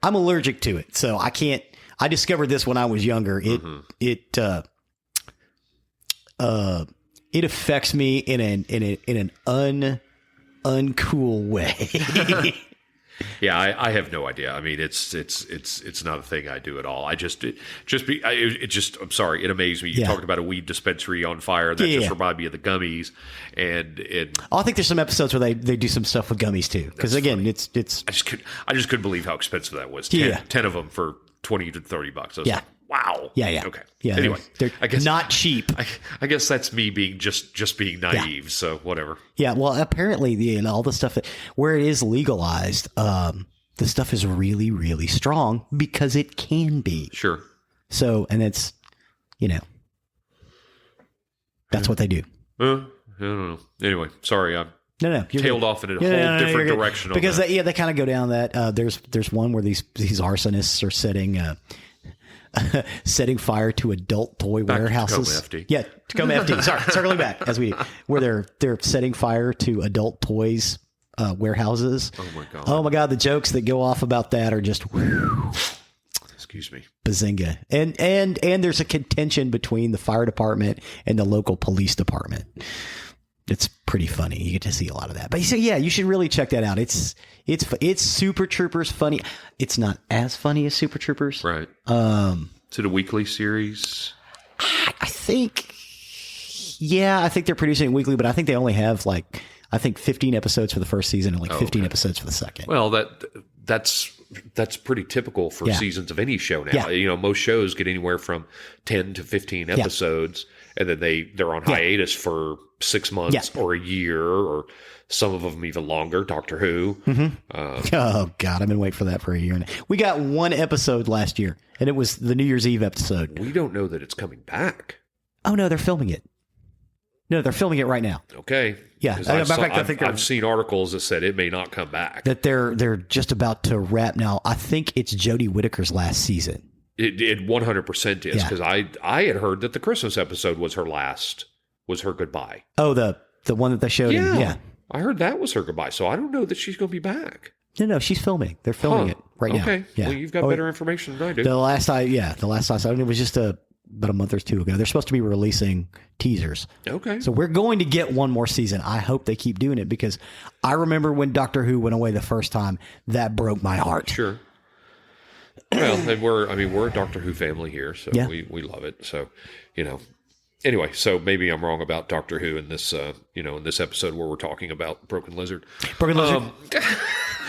I'm allergic to it, so I can't. I discovered this when I was younger. It affects me in an uncool way. Yeah, I have no idea. I mean, it's not a thing I do at all. I'm sorry, it amazed me. You talked about a weed dispensary on fire. That just reminded me of the gummies. And I think there's some episodes where they do some stuff with gummies too. Because again, funny. it's I just couldn't believe how expensive that was. 10 of them for $20 to $30. I was like, wow. Yeah. Okay. Yeah. Anyway, they're not cheap. I guess that's me being just being naive. Yeah. So whatever. Yeah. Well, apparently, all the stuff where it is legalized, the stuff is really, really strong because it can be. Sure. So, and it's, that's what they do. I don't know. Anyway, sorry. I'm tailed off in a whole different direction. Because they kind of go down that. There's one where these arsonists are setting fire to adult toy warehouses. Tacoma FD. Sorry, circling back where they're setting fire to adult toys warehouses. Oh my God, the jokes that go off about that are just excuse me, bazinga. And there's a contention between the fire department and the local police department. It's pretty funny. You get to see a lot of that. But you should really check that out. It's Super Troopers funny. It's not as funny as Super Troopers. Right. Is it a weekly series? I think they're producing it weekly, but I think they only have 15 episodes for the first season and 15 episodes for the second. Well, that's pretty typical for seasons of any show now. Yeah. Most shows get anywhere from 10 to 15 episodes, and then they're on hiatus for 6 months or a year, or some of them even longer. Doctor Who. Mm-hmm. Oh God, I've been waiting for that for a year. We got one episode last year, and it was the New Year's Eve episode. We don't know that it's coming back. Oh no, they're filming it. No, they're filming it right now. Okay. Yeah. I've seen articles that said it may not come back. That they're just about to wrap now. I think it's Jodie Whittaker's last season. It 100% is, because I had heard that the Christmas episode was her goodbye. Oh, the one that they showed. Yeah. I heard that was her goodbye. So I don't know that she's going to be back. No, she's filming. They're filming it right now. Okay. Yeah. Well, you've got better information than I do. The last I saw it was just about a month or two ago. They're supposed to be releasing teasers. Okay. So we're going to get one more season. I hope they keep doing it, because I remember when Doctor Who went away the first time, that broke my heart. Sure. Well, and we're a Doctor Who family here, so we love it. So, anyway, so maybe I'm wrong about Doctor Who in this, in this episode where we're talking about Broken Lizard.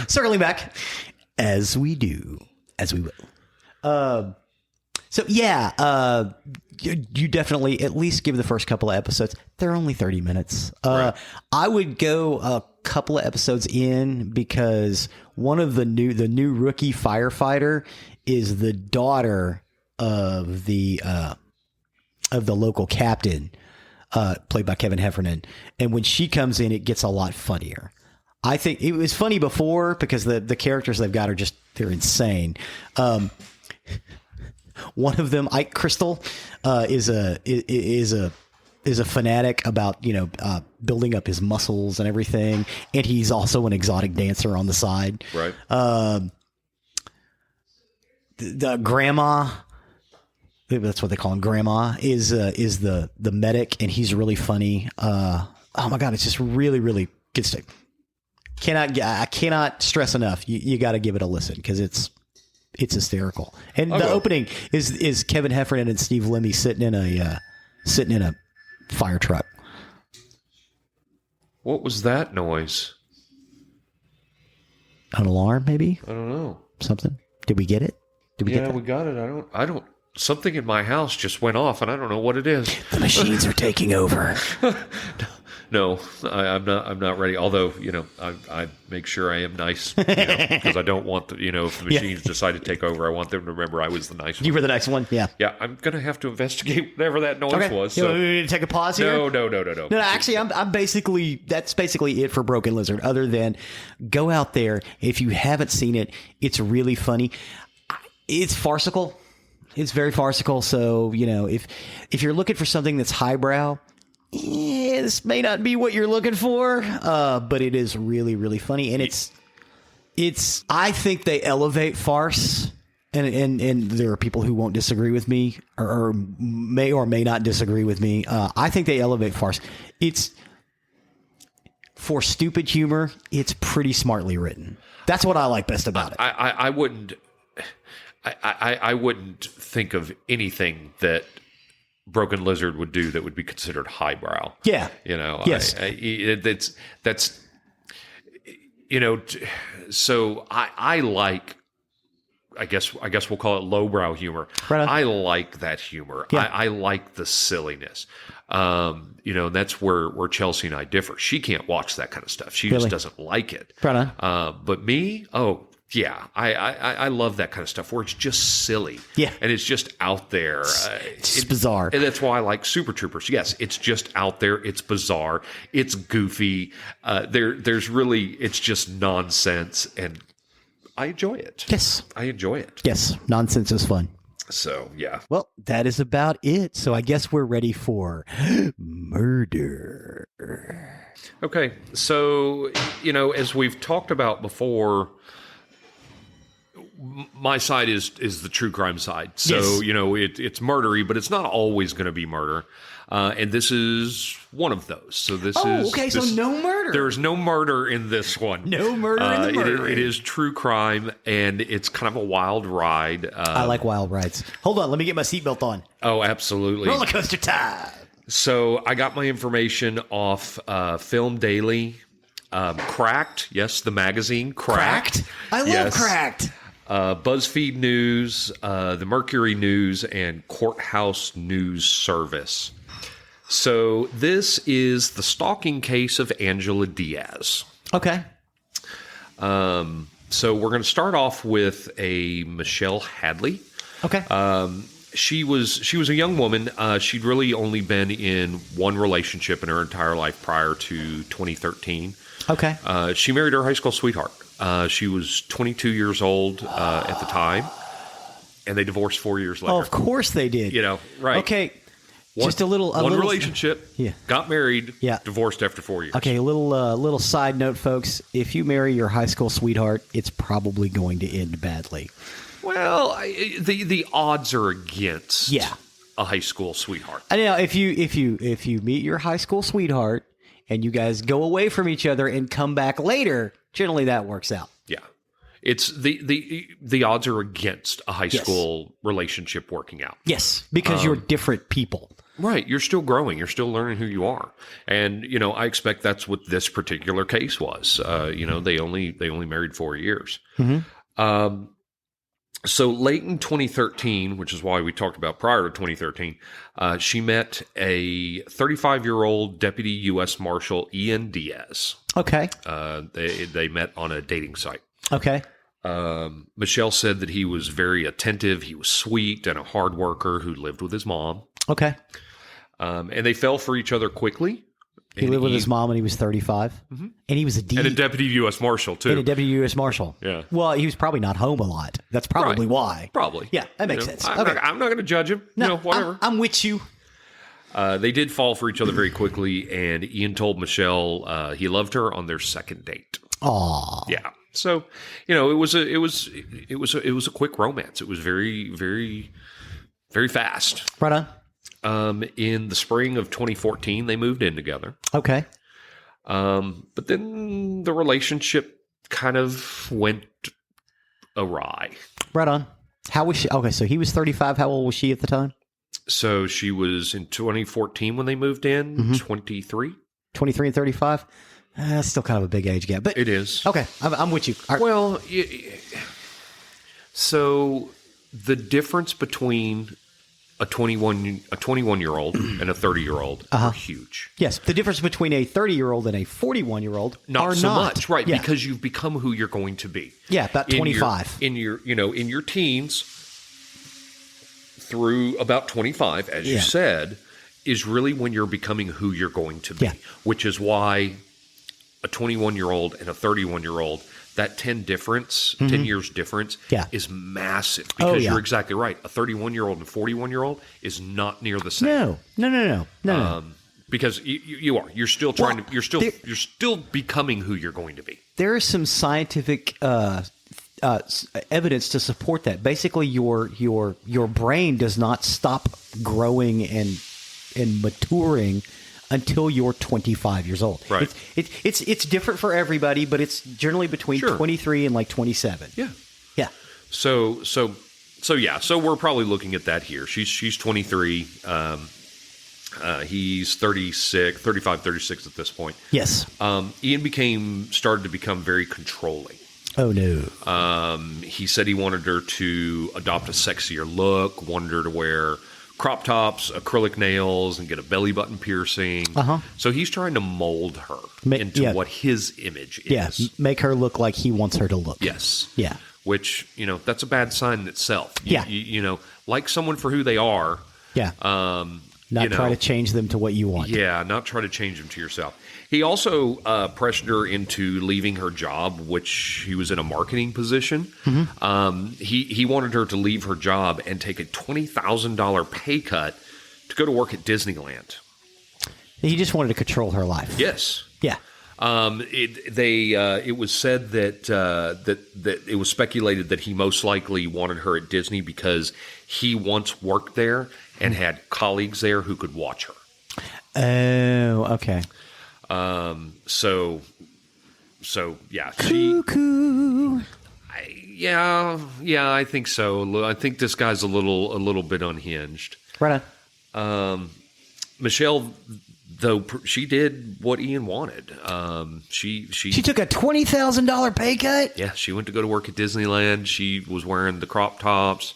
Circling back, as we do, as we will. So yeah, you definitely at least give the first couple of episodes. They're only 30 minutes. Right. I would go a couple of episodes in because one of the new rookie firefighter is the daughter of the local captain, played by Kevin Heffernan. And when she comes in, it gets a lot funnier. I think it was funny before because the characters they've got are just, they're insane. One of them, Ike Crystal, is a fanatic about, building up his muscles and everything. And he's also an exotic dancer on the side. Right. The grandma, that's what they call him. Grandma is the medic, and he's really funny. Oh my God. It's just really, really good stuff. I cannot stress enough. You got to give it a listen because it's hysterical. And the opening is Kevin Heffernan and Steve Lemmy sitting in a fire truck. What was that noise? An alarm, maybe? I don't know. Something? Did we get it? Did we get that? We got it. I don't. Something in my house just went off, and I don't know what it is. The machines are taking over. No, I'm not ready. Although, I make sure I am nice, because I don't want if the machines decide to take over, I want them to remember I was the nice one. You were the next one, yeah. Yeah, I'm gonna have to investigate whatever that noise was. So. You want me to take a pause here? No. No, actually, that's basically it for Broken Lizard. Other than go out there, if you haven't seen it, it's really funny. It's farcical. It's very farcical. So if you're looking for something that's highbrow, this may not be what you're looking for, but it is really, really funny. And it's, I think they elevate farce, and there are people who won't disagree with me or may not disagree with me. I think they elevate farce. It's for stupid humor. It's pretty smartly written. That's what I like best about it. I wouldn't think of anything that Broken Lizard would do that would be considered highbrow. Yeah. Yes. So I like, I guess we'll call it lowbrow humor. Right on. I like that humor. Yeah. I like the silliness. That's where Chelsea and I differ. She can't watch that kind of stuff. She Really? just doesn't like it. Right on. But me, yeah, I love that kind of stuff where it's just silly. Yeah. And it's just out there. It's just bizarre. And that's why I like Super Troopers. Yes, it's just out there. It's bizarre. It's goofy. There's really, it's just nonsense. And I enjoy it. Yes. I enjoy it. Yes. Nonsense is fun. So, yeah. Well, that is about it. So I guess we're ready for murder. Okay. So, as we've talked about before, my side is the true crime side. So, Yes. it's murdery, but it's not always going to be murder. And this is one of those. So so no murder. There's no murder in this one. No murder in the murder. It is true crime, and it's kind of a wild ride. I like wild rides. Hold on, let me get my seatbelt on. Oh, absolutely. Roller coaster time. So I got my information off Film Daily. Cracked. Yes, the magazine. Cracked. I love Cracked. BuzzFeed News, the Mercury News, and Courthouse News Service. So this is the stalking case of Angela Diaz. Okay. So we're going to start off with a Michelle Hadley. Okay. She was a young woman. She'd really only been in one relationship in her entire life prior to 2013. Okay. She married her high school sweetheart. She was 22 years old at the time, and they divorced 4 years later. Oh, of course they did. Right. Okay. Just a little relationship. Yeah. Got married. Yeah. Divorced after 4 years. Okay, a little side note, folks. If you marry your high school sweetheart, it's probably going to end badly. Well, the odds are against a high school sweetheart. I know if you meet your high school sweetheart and you guys go away from each other and come back later, generally that works out. Yeah. It's the odds are against a high school relationship working out. Yes, because you're different people. Right. You're still growing. You're still learning who you are. And, I expect that's what this particular case was. They only married 4 years. Mm-hmm. So late in 2013, which is why we talked about prior to 2013, she met a 35-year-old Deputy U.S. Marshal Ian Diaz. Okay. They met on a dating site. Okay. Michelle said that he was very attentive, he was sweet, and a hard worker who lived with his mom. Okay. And they fell for each other quickly. He lived with his mom when he was 35, and he was and a Deputy U.S. Marshal, too. And a Deputy U.S. Marshal. Yeah. Well, he was probably not home a lot. That's probably Right. why. Probably. Yeah, that makes sense. I'm not going to judge him. No, Whatever. I'm with you. They did fall for each other very quickly, and Ian told Michelle he loved her on their second date. Aw. Yeah. So, it was a quick romance. It was very, very, very fast. Right on. In the spring of 2014, they moved in together. Okay. But then the relationship kind of went awry. Right on. How was she? Okay, so he was 35. How old was she at the time? So she was in 2014 when they moved in, 23. 23 and 35? Still kind of a big age gap. But It is. okay, I'm with you. All right. Well, so the difference between a 21-year-old and a 30-year-old are huge. Yes, the difference between a 30-year-old and a 41-year-old Not are so not. much, right? Yeah. Because you've become who you're going to be. Yeah, about 25. In your teens through about 25, as you said, is really when you're becoming who you're going to be. Yeah. Which is why a 21-year-old and a 31-year-old, that 10 years difference is massive. Because you're exactly right. A 31-year-old and a 41-year-old is not near the same. No. Because you are. You're still trying to. You're still becoming who you're going to be. There is some scientific evidence to support that. Basically, your brain does not stop growing and maturing until you're 25 years old. Right. It's different for everybody, but it's generally between 23 and like 27. Yeah. Yeah. So yeah. So we're probably looking at that here. She's 23. He's 35, 36 at this point. Yes. Ian started to become very controlling. Oh no. He said he wanted her to adopt a sexier look, wanted her to wear crop tops, acrylic nails, and get a belly button piercing. So he's trying to mold her into what his image is. Yeah, make her look like he wants her to look. Yes. Yeah. Which, that's a bad sign in itself. Yeah. Like someone for who they are. Yeah. Not try to change them to what you want. Yeah, not try to change them to yourself. He also pressured her into leaving her job, which he was in a marketing position. He wanted her to leave her job and take a $20,000 pay cut to go to work at Disneyland. He just wanted to control her life. Yes. Yeah. It was said that it was speculated that he most likely wanted her at Disney because he once worked there and had colleagues there who could watch her. Oh, okay. So yeah, Cuckoo. I think so. I think this guy's a little bit unhinged. Right on. Michelle, though, she did what Ian wanted. She took a $20,000 pay cut. Yeah, she went to go to work at Disneyland. She was wearing the crop tops,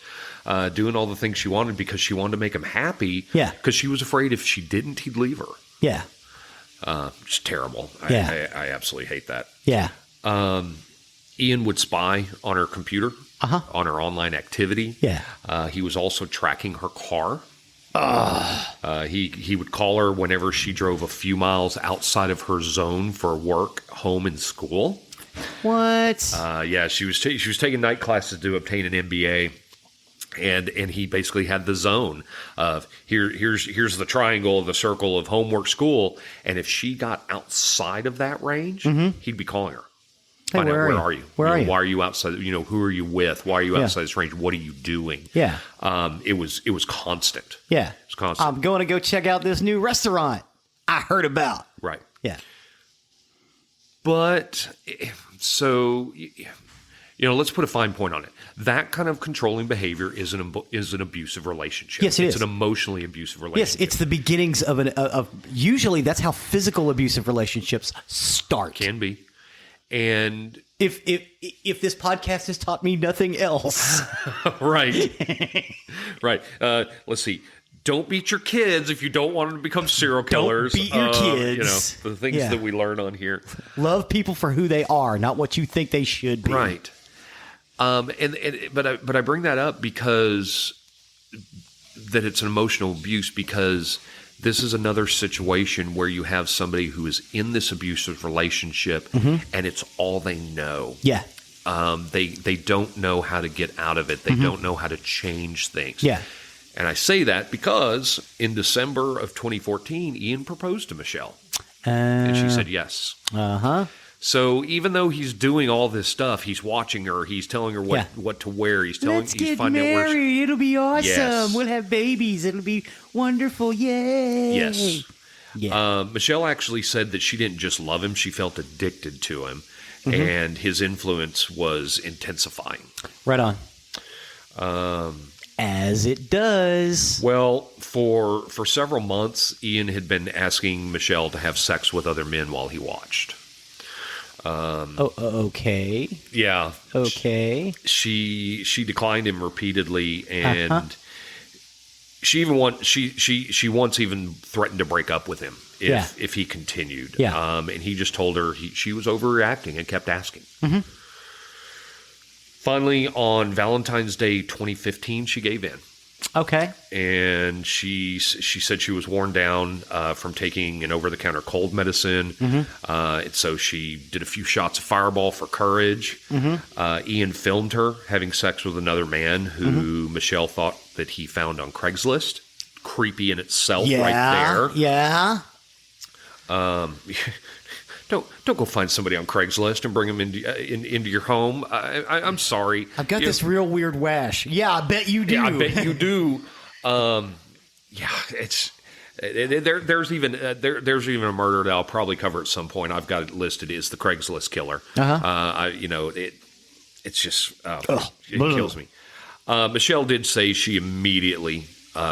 doing all the things she wanted because she wanted to make him happy. Yeah, because she was afraid if she didn't, he'd leave her. Yeah. It's terrible. Yeah. I absolutely hate that. Yeah. Ian would spy on her computer, on her online activity. Yeah. He was also tracking her car. He would call her whenever she drove a few miles outside of her zone for work, home, and school. What? Yeah, she was taking night classes to obtain an MBA. And he basically had the zone of here's the triangle of the circle of homework, school, and if she got outside of that range, he'd be calling her. Hey, Find out where are you? Where are you? Why are you outside? Who are you with? Why are you outside this range? What are you doing? Yeah. It was constant. Yeah. It was constant. I'm going to go check out this new restaurant I heard about. Right. Yeah. But so let's put a fine point on it. That kind of controlling behavior is an abusive relationship. Yes, it's an emotionally abusive relationship. Yes, it's the beginnings of usually that's how physical abusive relationships start. Can be. And If this podcast has taught me nothing else. right. Right. Let's see. Don't beat your kids if you don't want them to become serial killers. Don't beat your kids. The things that we learn on here. Love people for who they are, not what you think they should be. Right. But I bring that up because that it's an emotional abuse, because this is another situation where you have somebody who is in this abusive relationship and it's all they know. Yeah. They don't know how to get out of it. They don't know how to change things. Yeah. And I say that because in December of 2014, Ian proposed to Michelle. And she said yes. Uh-huh. So even though he's doing all this stuff, he's watching her. He's telling her what to wear. He's telling. Let's he's get finding out where married. It'll be awesome. Yes. We'll have babies. It'll be wonderful. Yay. Yes. Yeah. Michelle actually said that she didn't just love him; she felt addicted to him, and his influence was intensifying. Right on. As it does. Well, for several months, Ian had been asking Michelle to have sex with other men while he watched. Okay. Yeah. Okay. She declined him repeatedly, and she once even threatened to break up with him if he continued. Yeah. And he just told her she was overreacting and kept asking. Finally, on Valentine's Day 2015, she gave in. Okay. And she said she was worn down from taking an over-the-counter cold medicine. And so she did a few shots of Fireball for courage. Ian filmed her having sex with another man who Michelle thought that he found on Craigslist. Creepy in itself right there. Yeah. Don't go find somebody on Craigslist and bring them into your home. I'm sorry. I've got this real weird wash. Yeah, I bet you do. Yeah, I bet you do. It's there's even a murder that I'll probably cover at some point. I've got it listed as the Craigslist killer. It's just it kills me. Michelle did say she immediately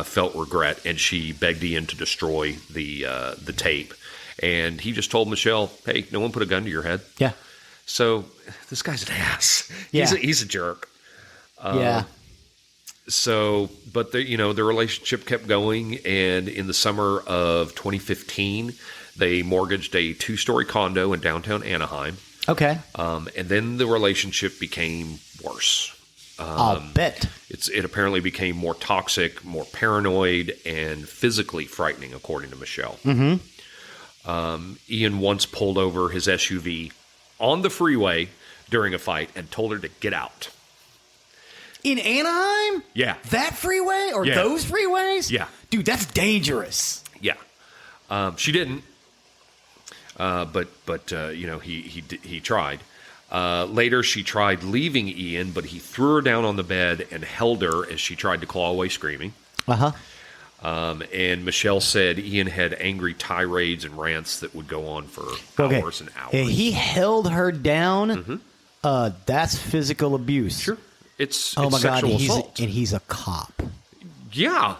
felt regret, and she begged Ian to destroy the tape. And he just told Michelle, "Hey, no one put a gun to your head." Yeah. So this guy's an ass. Yeah. He's a jerk. Yeah. So, but the relationship kept going, and in the summer of 2015, they mortgaged a 2-story condo in downtown Anaheim. Okay. And then the relationship became worse. I'll bet. It apparently became more toxic, more paranoid, and physically frightening, according to Michelle. Ian once pulled over his SUV on the freeway during a fight and told her to get out. In Anaheim? Yeah. That freeway or those freeways? Yeah. Dude, that's dangerous. Yeah. She didn't. But he tried. Later, she tried leaving Ian, but he threw her down on the bed and held her as she tried to claw away, screaming. And Michelle said Ian had angry tirades and rants that would go on for hours and hours. He held her down. That's physical abuse. Sure. It's my God, assault. he's a cop. Yeah.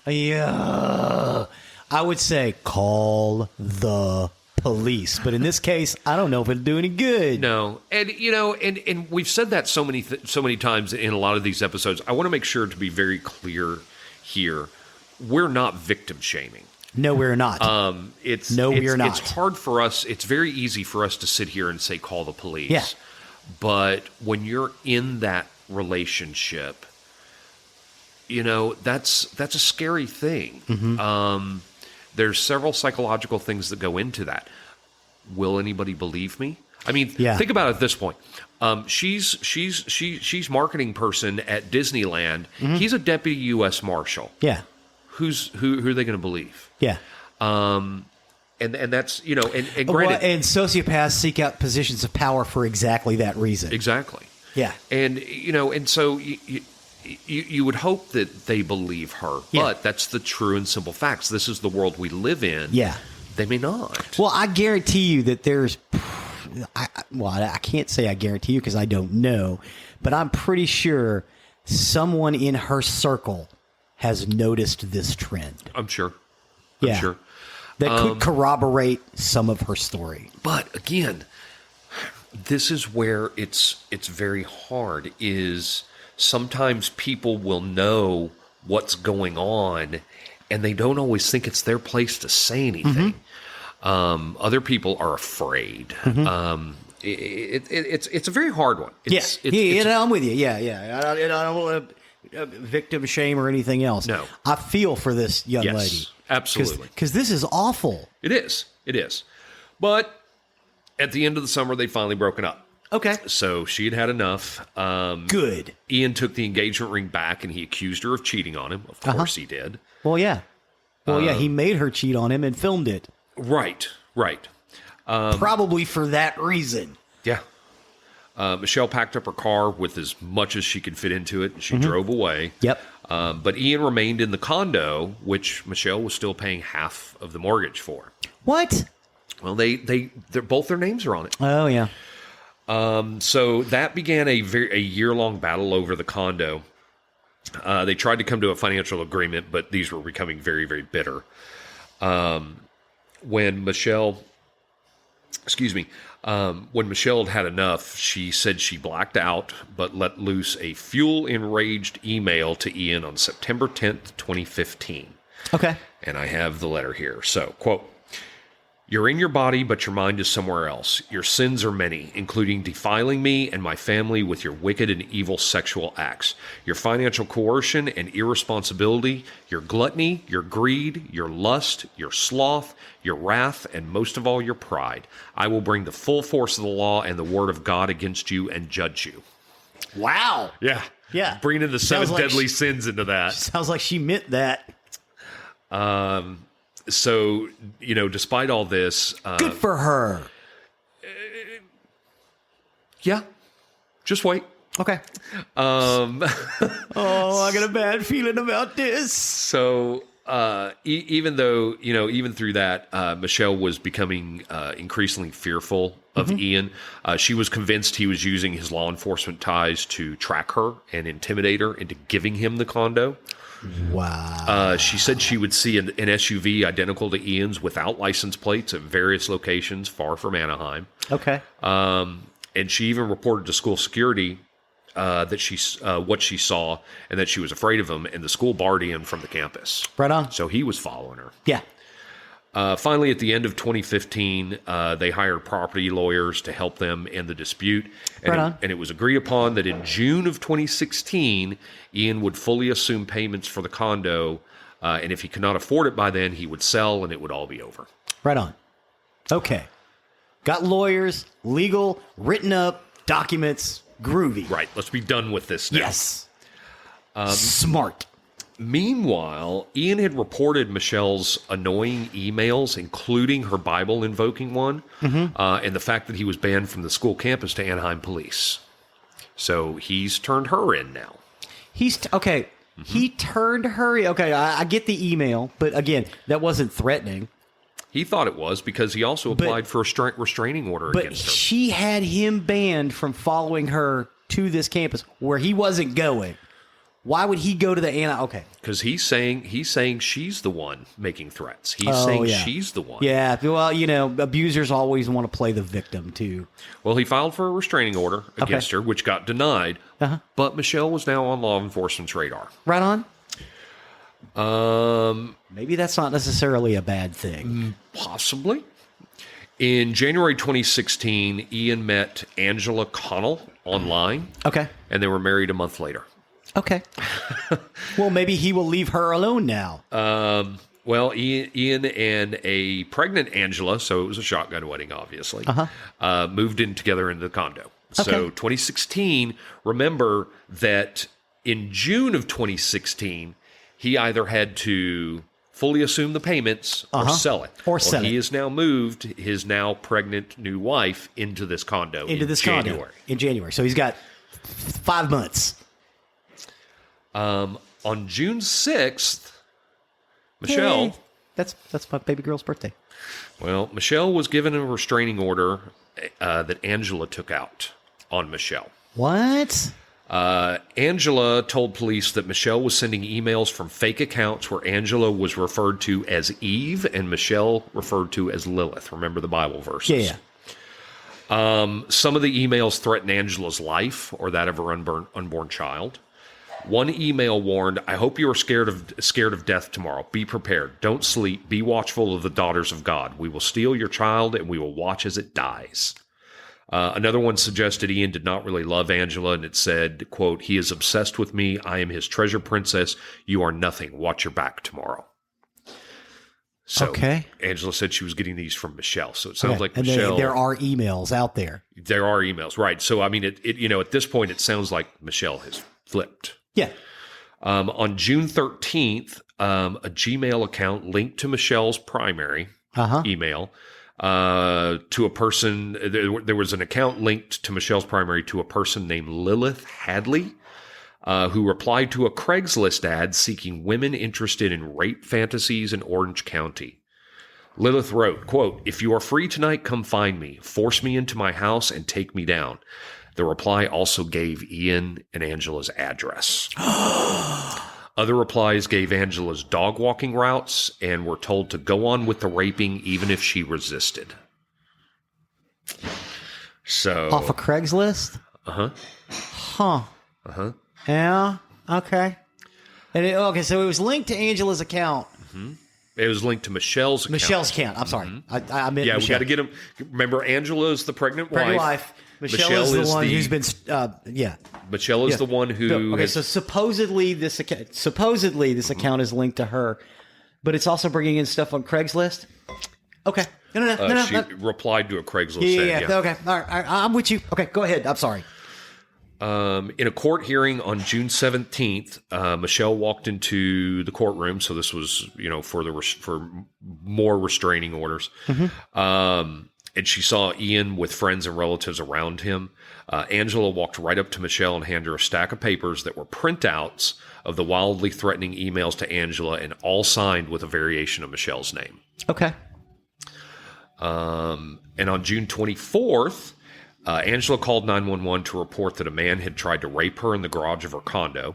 Yeah. I would say call the police, but in this case, I don't know if it'll do any good. No, and and we've said that so many times in a lot of these episodes. I want to make sure to be very clear here. We're not victim shaming. No, we're not. We're not. It's hard for us. It's very easy for us to sit here and say call the police. Yeah. But when you're in that relationship, that's a scary thing. There's several psychological things that go into that. Will anybody believe me? I mean, think about it at this point. She's marketing person at Disneyland. He's a deputy U.S. Marshal. Yeah. Who are they going to believe? Yeah. And that's and granted, and sociopaths seek out positions of power for exactly that reason. Exactly. Yeah. And and so you would hope that they believe her, but that's the true and simple facts. This is the world we live in. Yeah. They may not. Well, I guarantee you that there's. I can't say I guarantee you because I don't know, but I'm pretty sure someone in her circle has noticed this trend. I'm sure. Yeah. I'm sure. That could corroborate some of her story. But again, this is where it's very hard. Is sometimes people will know what's going on, and they don't always think it's their place to say anything. Other people are afraid. It's a very hard one. I'm with you. Yeah. I don't want to victim shame or anything else. No. I feel for this young lady. Absolutely. Because this is awful. It is. But at the end of the summer, they finally broken up. Okay. So she had enough. Good. Ian took the engagement ring back, and he accused her of cheating on him. Of course he did. Well, yeah. He made her cheat on him and filmed it. Right. Probably for that reason. Yeah. Michelle packed up her car with as much as she could fit into it, and she drove away. Yep. But Ian remained in the condo, which Michelle was still paying half of the mortgage for. What? Well, they're both their names are on it. Oh, yeah. So that began a year-long battle over the condo. They tried to come to a financial agreement, but these were becoming very, very bitter. When Michelle had enough, she said she blacked out, but let loose a fuel-enraged email to Ian on September 10th, 2015. Okay. And I have the letter here. So, quote, "You're in your body, but your mind is somewhere else. Your sins are many, including defiling me and my family with your wicked and evil sexual acts, your financial coercion and irresponsibility, your gluttony, your greed, your lust, your sloth, your wrath, and most of all, your pride. I will bring the full force of the law and the word of God against you and judge you." Wow. Yeah. Yeah. Bringing the seven deadly sins into that. Sounds like she meant that. So, despite all this... Good for her. Yeah. Just wait. Okay. I got a bad feeling about this. So, even though, even through that, Michelle was becoming increasingly fearful of Ian. She was convinced he was using his law enforcement ties to track her and intimidate her into giving him the condo. Wow. She said she would see an SUV identical to Ian's without license plates at various locations far from Anaheim. Okay. And she even reported to school security that what she saw, and that she was afraid of him, and the school barred Ian from the campus. Right on. So he was following her. Yeah. Finally, at the end of 2015, they hired property lawyers to help them in the dispute. And it was agreed upon that in June of 2016, Ian would fully assume payments for the condo. And if he could not afford it by then, he would sell and it would all be over. Right on. Okay. Got lawyers, legal, written up, documents, groovy. Right. Let's be done with this now. Yes. Smart. Meanwhile, Ian had reported Michelle's annoying emails, including her Bible-invoking one, and the fact that he was banned from the school campus to Anaheim police. So he's turned her in now. Okay. He turned her in. Okay, I get the email, but again, that wasn't threatening. He thought it was because he also applied for a restraining order against her. But she had him banned from following her to this campus where he wasn't going. Why would he go to the Okay. Because he's saying she's the one making threats. He's saying she's the one. Yeah. Well, abusers always want to play the victim too. Well, he filed for a restraining order against her, which got denied. But Michelle was now on law enforcement's radar. Right on. Maybe that's not necessarily a bad thing. Possibly. In January 2016, Ian met Angela Connell online. Okay. And they were married a month later. Okay. Well, maybe he will leave her alone now. Well, Ian and a pregnant Angela, so it was a shotgun wedding, obviously, moved in together into the condo. Okay. So 2016, remember that in June of 2016, he either had to fully assume the payments or sell it. He has now moved his now pregnant new wife into this condo in January. So he's got 5 months. On June 6th, Michelle... Hey, that's my baby girl's birthday. Well, Michelle was given a restraining order that Angela took out on Michelle. What? Angela told police that Michelle was sending emails from fake accounts where Angela was referred to as Eve and Michelle referred to as Lilith. Remember the Bible verses? Some of the emails threatened Angela's life or that of her unborn child. One email warned, "I hope you are scared of death tomorrow. Be prepared. Don't sleep. Be watchful of the daughters of God. We will steal your child and we will watch as it dies." Another one suggested Ian did not really love Angela, and it said, quote, "He is obsessed with me. I am his treasure princess. You are nothing. Watch your back tomorrow." So Okay. Angela said she was getting these from Michelle. So it sounds like and Michelle. there are emails out there. There are emails, right? So I mean, at this point, it sounds like Michelle has flipped. Yeah. On June 13th, a Gmail account linked to Michelle's primary email to a person. There was an account linked to Michelle's primary to a person named Lilith Hadley, who replied to a Craigslist ad seeking women interested in rape fantasies in Orange County. Lilith wrote, quote, "If you are free tonight, come find me. Force me into my house and take me down." The reply also gave Ian and Angela's address. Other replies gave Angela's dog walking routes and were told to go on with the raping even if she resisted. So Off of Craigslist? Uh-huh. Huh. Uh-huh. Yeah. Okay. Okay, so it was linked to Angela's account. It was linked to Michelle's account. Michelle's account. I'm sorry. I meant Yeah, Michelle. we got to get him. Remember, Angela's the pregnant wife. Michelle is the one who's been. Yeah. Michelle is the one who. Okay, so supposedly this account is linked to her, but it's also bringing in stuff on Craigslist. Okay. No. She replied to a Craigslist ad. Yeah. Okay. All right. I'm with you. Okay. Go ahead. I'm sorry. In a court hearing on June 17th, Michelle walked into the courtroom. So this was, for more restraining orders. And she saw Ian with friends and relatives around him. Angela walked right up to Michelle and handed her a stack of papers that were printouts of the wildly threatening emails to Angela, and all signed with a variation of Michelle's name. Okay. And on June 24th, Angela called 911 to report that a man had tried to rape her in the garage of her condo.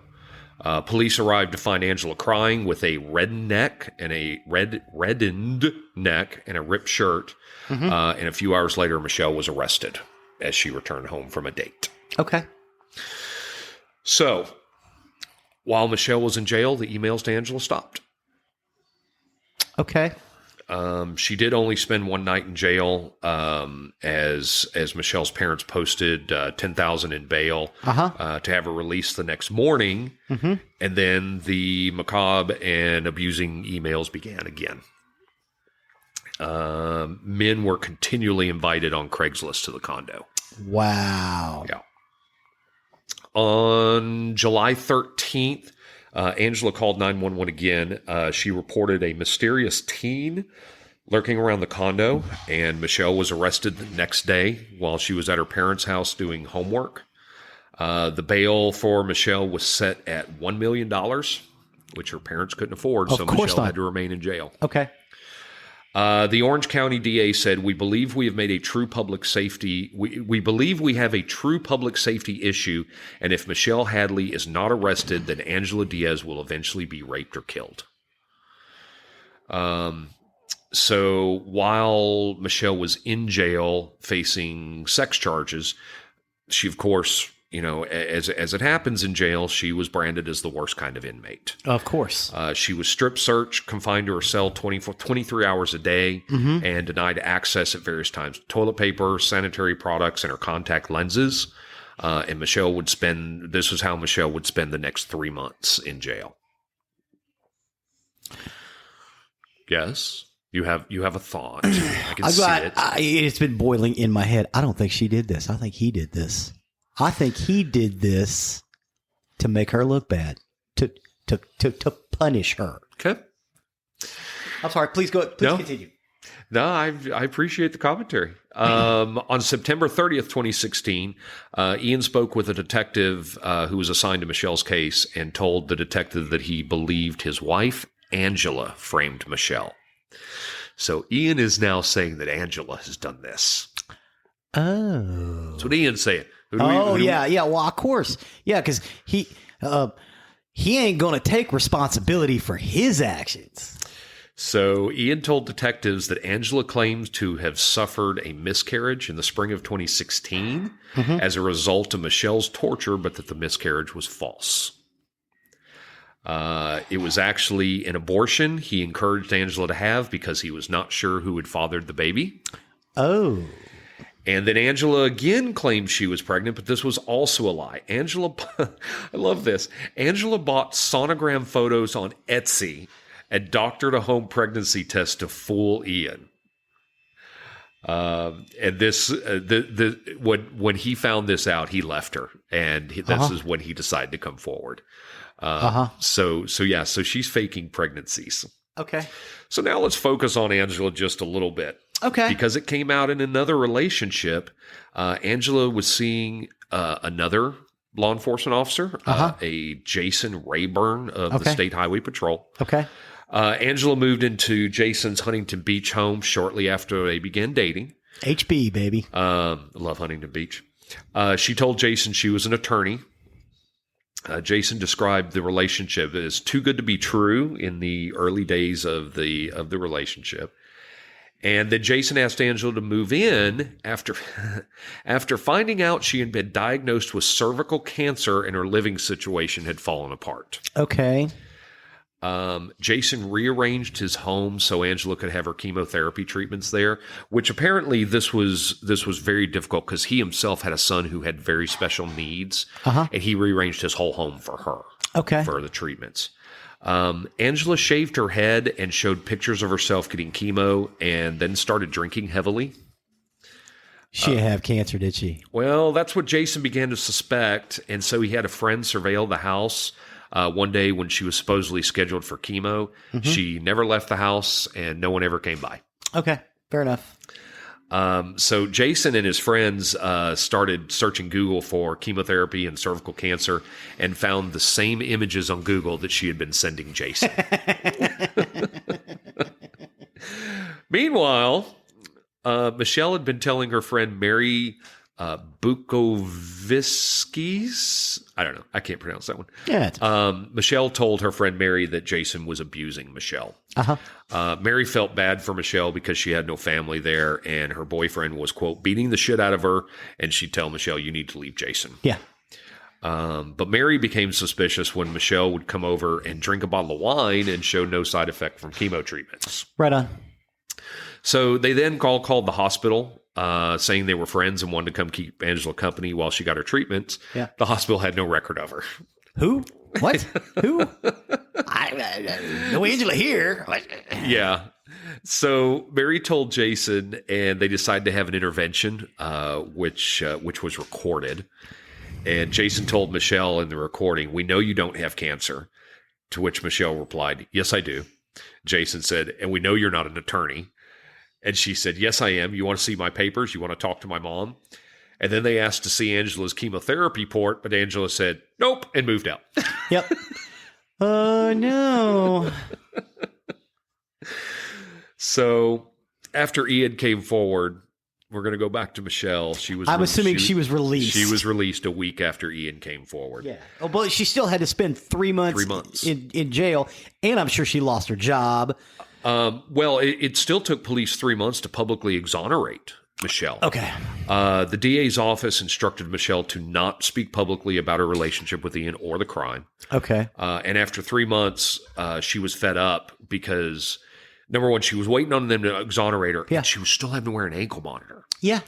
Police arrived to find Angela crying with a reddened neck and a ripped shirt. And a few hours later, Michelle was arrested as she returned home from a date. Okay. So, while Michelle was in jail, the emails to Angela stopped. Okay. She did only spend one night in jail, as Michelle's parents posted $10,000 in bail to have her released the next morning, and then the macabre and abusing emails began again. Men were continually invited on Craigslist to the condo. Wow. Yeah. On July 13th, Angela called 911 again. She reported a mysterious teen lurking around the condo, and Michelle was arrested the next day while she was at her parents' house doing homework. The bail for Michelle was set at $1 million, which her parents couldn't afford, so Michelle had to remain in jail. Okay. The Orange County DA said, "We believe we have made a true public safety. We believe we have a true public safety issue, and if Michelle Hadley is not arrested, then Angela Diaz will eventually be raped or killed." So while Michelle was in jail facing sex charges, she, of course, as it happens in jail, she was branded as the worst kind of inmate. Of course. She was strip searched, confined to her cell 23 hours a day, and denied access at various times. Toilet paper, sanitary products, and her contact lenses. And this was how Michelle would spend the next 3 months in jail. Yes? You have a thought. I can see it. It's been boiling in my head. I don't think she did this. I think he did this. I think he did this to make her look bad, to punish her. Okay. I'm sorry. Please continue. No, I appreciate the commentary. On September 30th, 2016, Ian spoke with a detective who was assigned to Michelle's case and told the detective that he believed his wife, Angela, framed Michelle. So Ian is now saying that Angela has done this. Oh. That's what Ian's saying. Yeah. Well, of course. Yeah, because he ain't going to take responsibility for his actions. So Ian told detectives that Angela claims to have suffered a miscarriage in the spring of 2016 as a result of Michelle's torture, but that the miscarriage was false. It was actually an abortion he encouraged Angela to have because he was not sure who had fathered the baby. Oh. And then Angela again claimed she was pregnant, but this was also a lie. I love this. Angela bought sonogram photos on Etsy and doctor-to-home pregnancy tests to fool Ian. And this, when he found this out, he left her, and this is when he decided to come forward. So she's faking pregnancies. Okay. So now let's focus on Angela just a little bit. Okay. Because it came out in another relationship. Angela was seeing another law enforcement officer, a Jason Rayburn of the State Highway Patrol. Okay. Angela moved into Jason's Huntington Beach home shortly after they began dating. HB, baby. Love Huntington Beach. She told Jason she was an attorney. Jason described the relationship as too good to be true in the early days of the relationship. And then Jason asked Angela to move in after finding out she had been diagnosed with cervical cancer and her living situation had fallen apart. Okay. Jason rearranged his home so Angela could have her chemotherapy treatments there, which apparently this was very difficult because he himself had a son who had very special needs, and he rearranged his whole home for her for the treatments. Angela shaved her head and showed pictures of herself getting chemo and then started drinking heavily. She didn't have cancer, did she? Well, that's what Jason began to suspect, and so he had a friend surveil the house. One day when she was supposedly scheduled for chemo, she never left the house and no one ever came by. Okay, fair enough. So Jason and his friends started searching Google for chemotherapy and cervical cancer and found the same images on Google that she had been sending Jason. Meanwhile, Michelle had been telling her friend Mary Bukoviskis. I don't know. I can't pronounce that one. Yeah. Michelle told her friend Mary that Jason was abusing Michelle. Mary felt bad for Michelle because she had no family there, and her boyfriend was, quote, beating the shit out of her, and she'd tell Michelle, you need to leave Jason. Yeah. But Mary became suspicious when Michelle would come over and drink a bottle of wine and show no side effect from chemo treatments. Right on. So they then called the hospital, saying they were friends and wanted to come keep Angela company while she got her treatments. Yeah. The hospital had no record of her. Who? What? Who? No Angela here. Yeah. So Mary told Jason, and they decided to have an intervention, which was recorded. And Jason told Michelle in the recording, "We know you don't have cancer." To which Michelle replied, "Yes, I do." Jason said, "And we know you're not an attorney." And she said, "Yes, I am. You want to see my papers? You want to talk to my mom?" And then they asked to see Angela's chemotherapy report, but Angela said, "Nope," and moved out. Yep. Oh, no. So after Ian came forward, we're going to go back to Michelle. I'm assuming she was released. She was released a week after Ian came forward. Yeah. Oh, but she still had to spend 3 months, in jail, and I'm sure she lost her job. Well, it still took police 3 months to publicly exonerate Michelle. Okay. The DA's office instructed Michelle to not speak publicly about her relationship with Ian or the crime. Okay. And after 3 months, she was fed up because, number one, she was waiting on them to exonerate her, and she was still having to wear an ankle monitor. Yeah.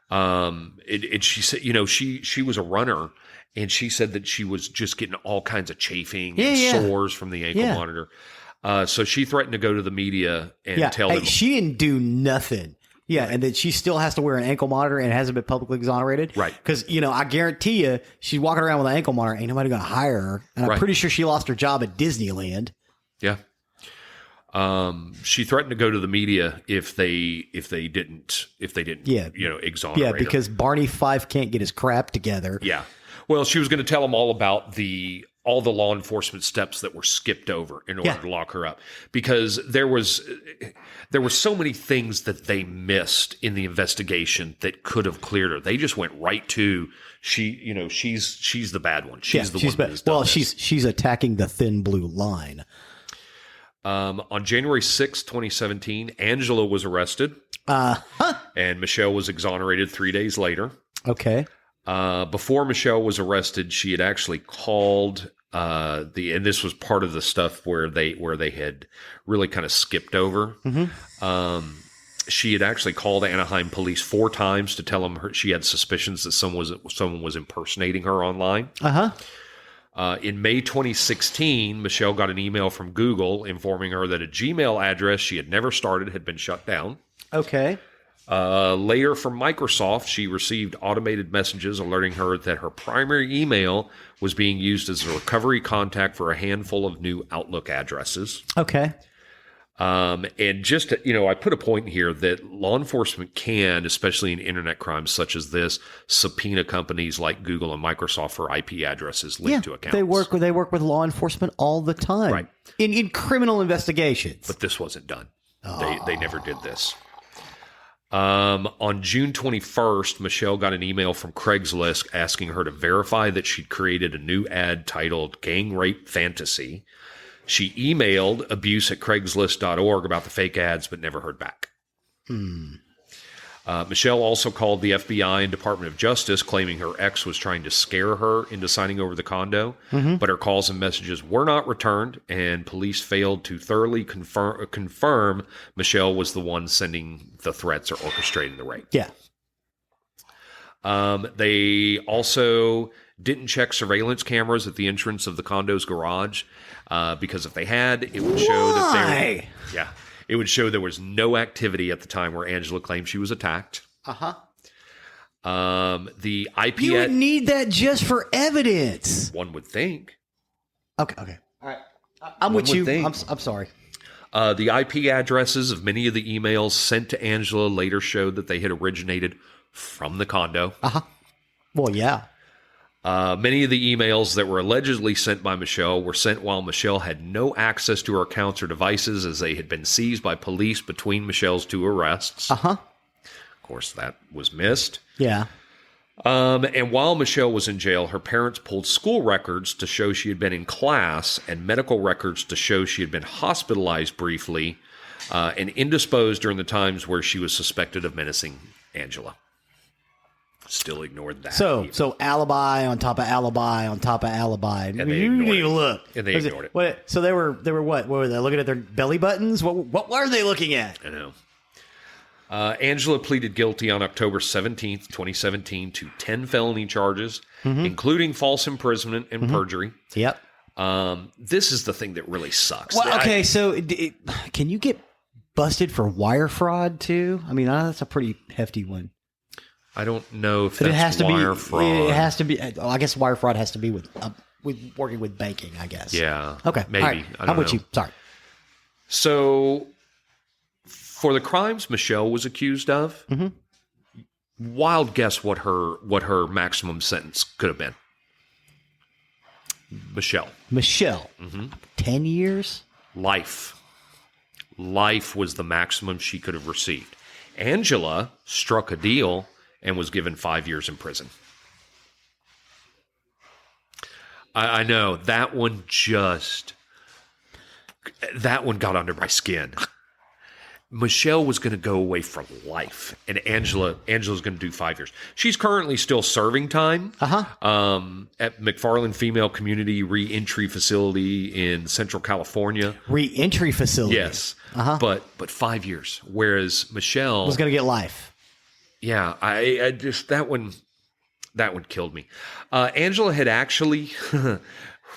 And she said, she was a runner, and she said that she was just getting all kinds of chafing and sores from the ankle monitor. So she threatened to go to the media and tell them. She didn't do nothing. Yeah, and then she still has to wear an ankle monitor and hasn't been publicly exonerated. Right. Because, I guarantee you, she's walking around with an ankle monitor. Ain't nobody going to hire her. And I'm pretty sure she lost her job at Disneyland. Yeah. She threatened to go to the media if they didn't exonerate Yeah, because Barney Fife can't get his crap together. Yeah. Well, she was going to tell them all about all the law enforcement steps that were skipped over in order to lock her up, because there were so many things that they missed in the investigation that could have cleared her. They just went right to she's the bad one. She's the one that has done this. She's attacking the thin blue line. On January 6, 2017, Angela was arrested, and Michelle was exonerated 3 days later. Okay. Before Michelle was arrested, she had actually called and this was part of the stuff where they had really kind of skipped over. She had actually called Anaheim police 4 times to tell them she had suspicions that someone was impersonating her online. In May 2016, Michelle got an email from Google informing her that a Gmail address she had never started had been shut down. Okay. Later from Microsoft, she received automated messages alerting her that her primary email was being used as a recovery contact for a handful of new Outlook addresses. Okay. And just, I put a point here that law enforcement can, especially in internet crimes such as this, subpoena companies like Google and Microsoft for IP addresses linked to accounts. They work with law enforcement all the time. Right. In criminal investigations. But this wasn't done. They never did this. On June 21st, Michelle got an email from Craigslist asking her to verify that she'd created a new ad titled Gang Rape Fantasy. She emailed abuse@craigslist.org about the fake ads, but never heard back. Michelle also called the FBI and Department of Justice, claiming her ex was trying to scare her into signing over the condo, but her calls and messages were not returned, and police failed to thoroughly confirm Michelle was the one sending the threats or orchestrating the rape. Yeah. They also didn't check surveillance cameras at the entrance of the condo's garage, because if they had, it would show that it would show there was no activity at the time where Angela claimed she was attacked. The IP... You would need that just for evidence. One would think. Okay. All right. I'm with you. I'm sorry. The IP addresses of many of the emails sent to Angela later showed that they had originated from the condo. Well, yeah. Many of the emails that were allegedly sent by Michelle were sent while Michelle had no access to her accounts or devices, as they had been seized by police between Michelle's 2 arrests. Of course, that was missed. Yeah. And while Michelle was in jail, her parents pulled school records to show she had been in class and medical records to show she had been hospitalized briefly and indisposed during the times where she was suspected of menacing Angela. Still ignored that. So alibi on top of alibi on top of alibi. And they ignored it. Look. And they ignored it. So they were what? What were they looking at? Their belly buttons? What were they looking at? I know. Angela pleaded guilty on October 17th, 2017 to 10 felony charges, including false imprisonment and perjury. Yep. This is the thing that really sucks. Well, okay, so can you get busted for wire fraud too? I mean, that's a pretty hefty one. I don't know if that's it has to wire be, fraud. It has to be. I guess wire fraud has to be with working with banking, I guess. Yeah. Okay. Maybe. All right. I'm with you. Sorry. So, for the crimes Michelle was accused of, wild guess what her maximum sentence could have been. Michelle. 10 years? Life. Life was the maximum she could have received. Angela struck a deal and was given 5 years in prison. I know that one got under my skin. Michelle was going to go away for life, and Angela's going to do 5 years. She's currently still serving time at McFarland Female Community Reentry Facility in Central California. Reentry facility? Yes. But 5 years, whereas Michelle was going to get life. Yeah, I just that one killed me. Angela had actually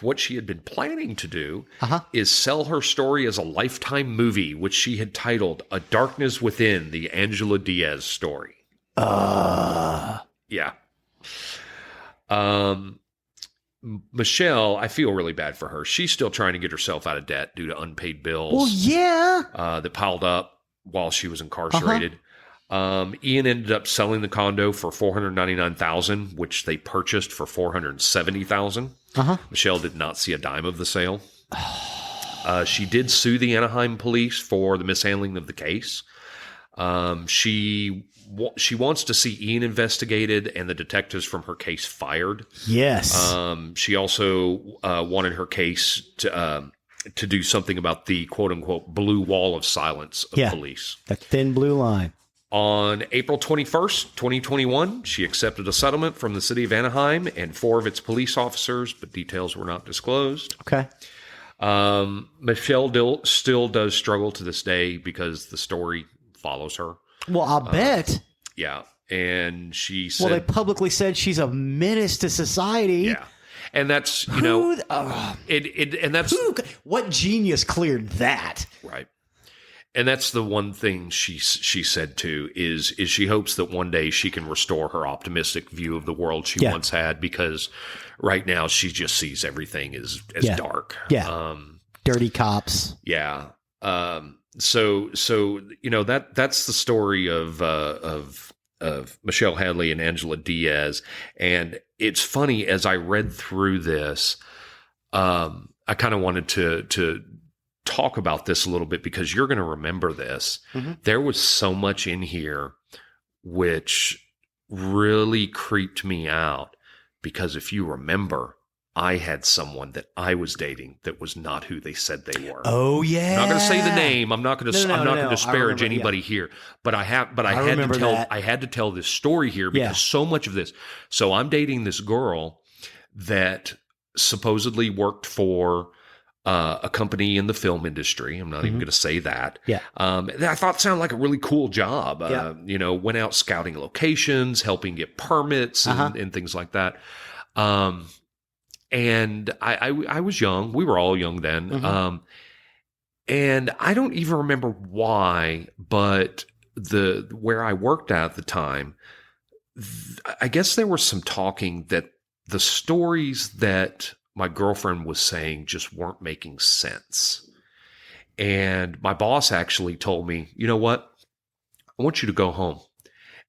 what she had been planning to do is sell her story as a Lifetime movie, which she had titled "A Darkness Within: The Angela Diaz Story." Yeah. Michelle, I feel really bad for her. She's still trying to get herself out of debt due to unpaid bills. Well, yeah. That piled up while she was incarcerated. Ian ended up selling the condo for $499,000, which they purchased for $470,000. Michelle did not see a dime of the sale. She did sue the Anaheim police for the mishandling of the case. She wants to see Ian investigated and the detectives from her case fired. Yes. She also wanted her case to to do something about the quote unquote blue wall of silence of police. That thin blue line. On April 21st, 2021, she accepted a settlement from the city of Anaheim and 4 of its police officers, but details were not disclosed. Okay. Michelle still does struggle to this day because the story follows her. Well, I'll bet. Yeah. And she said... Well, they publicly said she's a menace to society. Yeah. And that's, and that's... What genius cleared that? Right. And that's the one thing she said too is she hopes that one day she can restore her optimistic view of the world she once had, because right now she just sees everything as dark. Yeah. Dirty cops. Yeah. So that's the story of Michelle Hadley and Angela Diaz. And it's funny, as I read through this, I kind of wanted to talk about this a little bit, because you're going to remember this. Mm-hmm. There was so much in here which really creeped me out, because if you remember, I had someone that I was dating that was not who they said they were. Oh yeah. I'm not going to say the name. I'm not going to disparage anybody here, but I had to tell this story here because so much of this. So I'm dating this girl that supposedly worked for a company in the film industry. I'm not even going to say that. Yeah. I thought it sounded like a really cool job. Went out scouting locations, helping get permits and things like that. And I was young. We were all young then. Mm-hmm. And I don't even remember why, but where I worked at the time, I guess there was some talking that the stories that my girlfriend was saying just weren't making sense. And my boss actually told me, you know what? I want you to go home.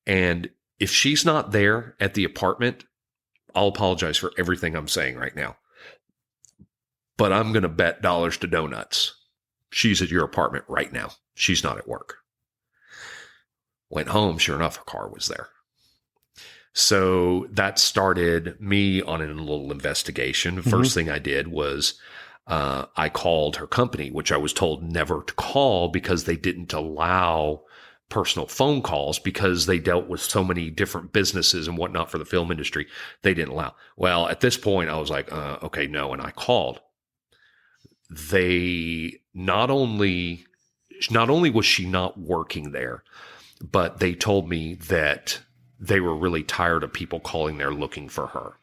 And if she's not there at the apartment, I'll apologize for everything I'm saying right now. But I'm going to bet dollars to donuts she's at your apartment right now. She's not at work. Went home. Sure enough, her car was there. So that started me on a little investigation. The first thing I did was I called her company, which I was told never to call because they didn't allow personal phone calls because they dealt with so many different businesses and whatnot for the film industry. They didn't allow. Well, at this point, I was like, okay, no. And I called. They not only was she not working there, but they told me that they were really tired of people calling there looking for her.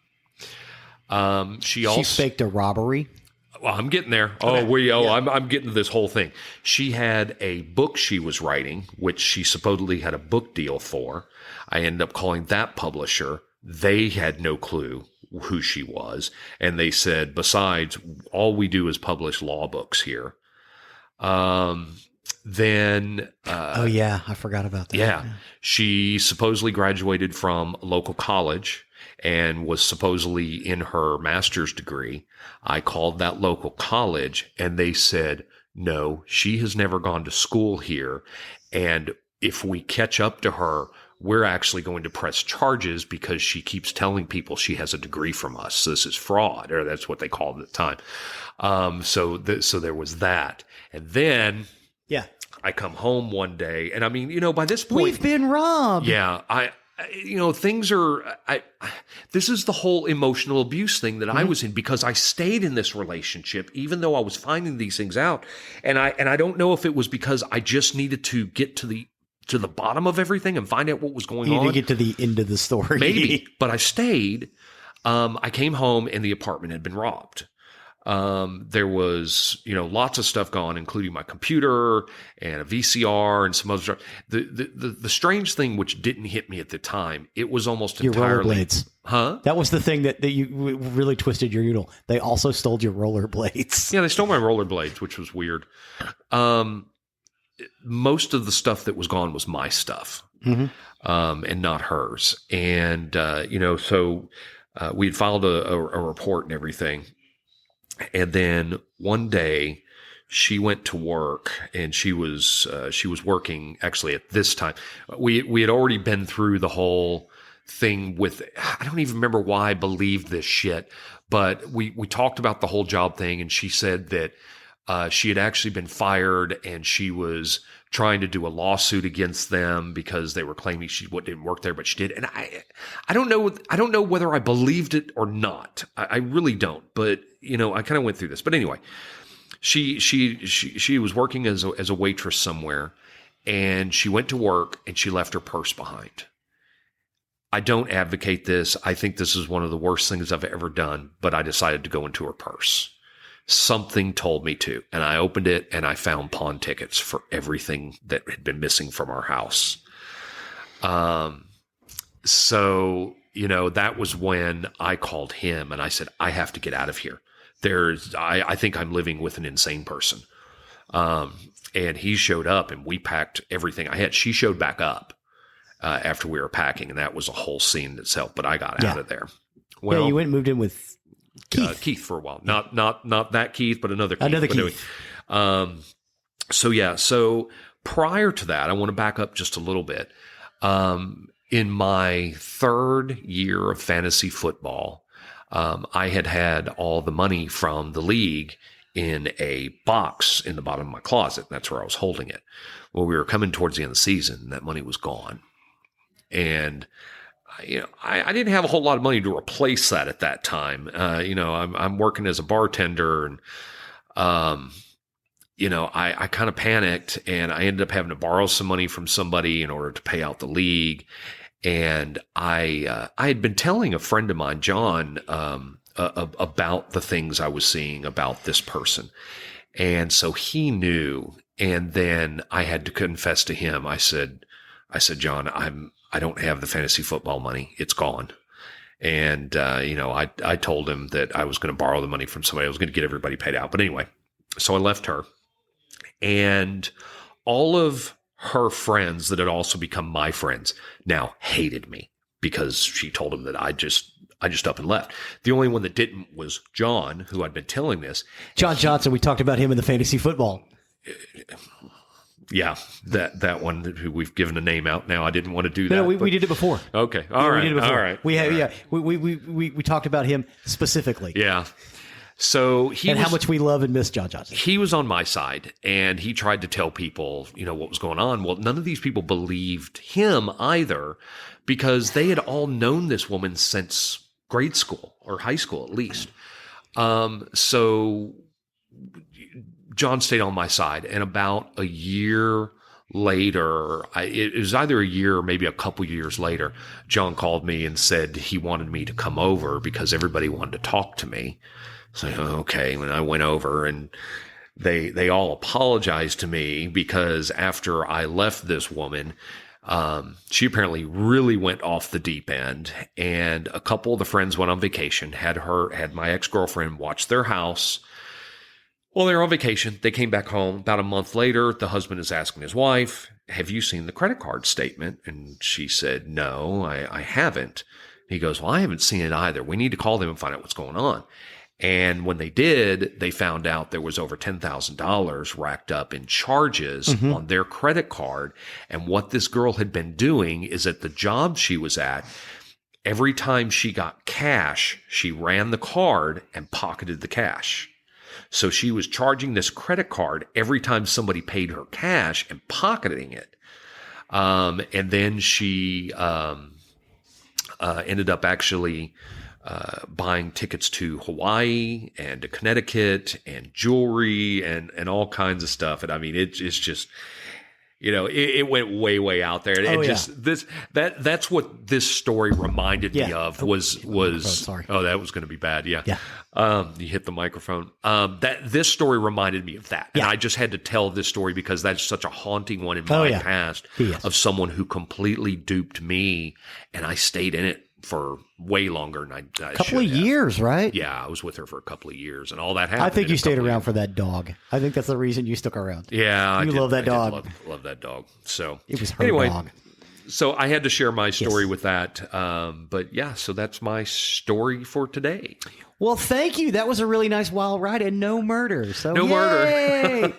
She faked a robbery. Well, I'm getting there. Okay. I'm getting to this whole thing. She had a book she was writing, which she supposedly had a book deal for. I ended up calling that publisher. They had no clue who she was. And they said, besides, all we do is publish law books here. Then I forgot about that. Yeah. She supposedly graduated from a local college and was supposedly in her master's degree. I called that local college and they said, no, she has never gone to school here. And if we catch up to her, we're actually going to press charges because she keeps telling people she has a degree from us. So this is fraud, or that's what they called it at the time. So there was that. And then I come home one day and I mean, by this point we've been robbed. Yeah. Things are, this is the whole emotional abuse thing that I was in because I stayed in this relationship, even though I was finding these things out. And I don't know if it was because I just needed to get to the bottom of everything and find out what was going on. To get to the end of the story. Maybe, but I stayed. I came home and the apartment had been robbed. There was, lots of stuff gone, including my computer and a VCR and some other stuff. The strange thing, which didn't hit me at the time, it was almost your entirely rollerblades. Huh? That was the thing that you really twisted your noodle. They also stole your rollerblades. Yeah, they stole my rollerblades, which was weird. Most of the stuff that was gone was my stuff, and not hers. And so we had filed a report and everything. And then one day she went to work and she was working actually at this time. We had already been through the whole thing with, I don't even remember why I believed this shit, but we talked about the whole job thing. And she said that, She had actually been fired, and she was trying to do a lawsuit against them because they were claiming she didn't work there, but she did. And I don't know whether I believed it or not. I really don't. But I kind of went through this. But anyway, she was working as a waitress somewhere, and she went to work and she left her purse behind. I don't advocate this. I think this is one of the worst things I've ever done, but I decided to go into her purse. Something told me to, and I opened it and I found pawn tickets for everything that had been missing from our house. So, that was when I called him and I said, I have to get out of here. I think I'm living with an insane person. And he showed up and we packed everything I had. She showed back up after we were packing, and that was a whole scene in itself, but I got out of there. Well, you went and moved in with Keith for a while. Not that Keith, but another Keith. Another Keith. So prior to that, I want to back up just a little bit. In my third year of fantasy football, I had all the money from the league in a box in the bottom of my closet. That's where I was holding it. Well, we were coming towards the end of the season, and that money was gone. And I didn't have a whole lot of money to replace that at that time. I'm working as a bartender, and I kind of panicked, and I ended up having to borrow some money from somebody in order to pay out the league. And I had been telling a friend of mine, John, about the things I was seeing about this person, and so he knew. And then I had to confess to him. I said, John, I don't have the fantasy football money. It's gone. And, I told him that I was going to borrow the money from somebody. I was going to get everybody paid out. But anyway, so I left her, and all of her friends that had also become my friends now hated me because she told them that I just up and left. The only one that didn't was John, who I'd been telling this. John Johnson. We talked about him in the fantasy football. Yeah, that one who we've given a name out now. I didn't want to do that. No, we did it before. Okay, all right, we did it before. All right. We talked about him specifically. Yeah. So how much we love and miss John Johnson. He was on my side, and he tried to tell people, what was going on. Well, none of these people believed him either, because they had all known this woman since grade school or high school at least. So John stayed on my side, and about a year later, it was either a year or maybe a couple years later, John called me and said he wanted me to come over because everybody wanted to talk to me. So, okay, when I went over, and they all apologized to me because after I left this woman, she apparently really went off the deep end, and a couple of the friends went on vacation, had my ex-girlfriend watch their house. Well, they were on vacation. They came back home. About a month later, the husband is asking his wife, have you seen the credit card statement? And she said, no, I haven't. He goes, well, I haven't seen it either. We need to call them and find out what's going on. And when they did, they found out there was over $10,000 racked up in charges on their credit card. And what this girl had been doing is at the job she was at, every time she got cash, she ran the card and pocketed the cash. So she was charging this credit card every time somebody paid her cash and pocketing it. And then she ended up actually buying tickets to Hawaii and to Connecticut and jewelry and all kinds of stuff. And I mean, it's just, it went way out there. That's what this story reminded me of was, that was going to be bad. Yeah. You hit the microphone. This story reminded me of that. And I just had to tell this story because that's such a haunting one in my past of someone who completely duped me, and I stayed in it for way longer than I should have. Couple of years, right? Yeah, I was with her for a couple of years, and all that happened. I think you stayed around for that dog. I think that's the reason you stuck around. Yeah, you love that dog. Love that dog. So it was her dog. So I had to share my story with that. But yeah, so that's my story for today. Well, thank you. That was a really nice wild ride and no murder. So no murder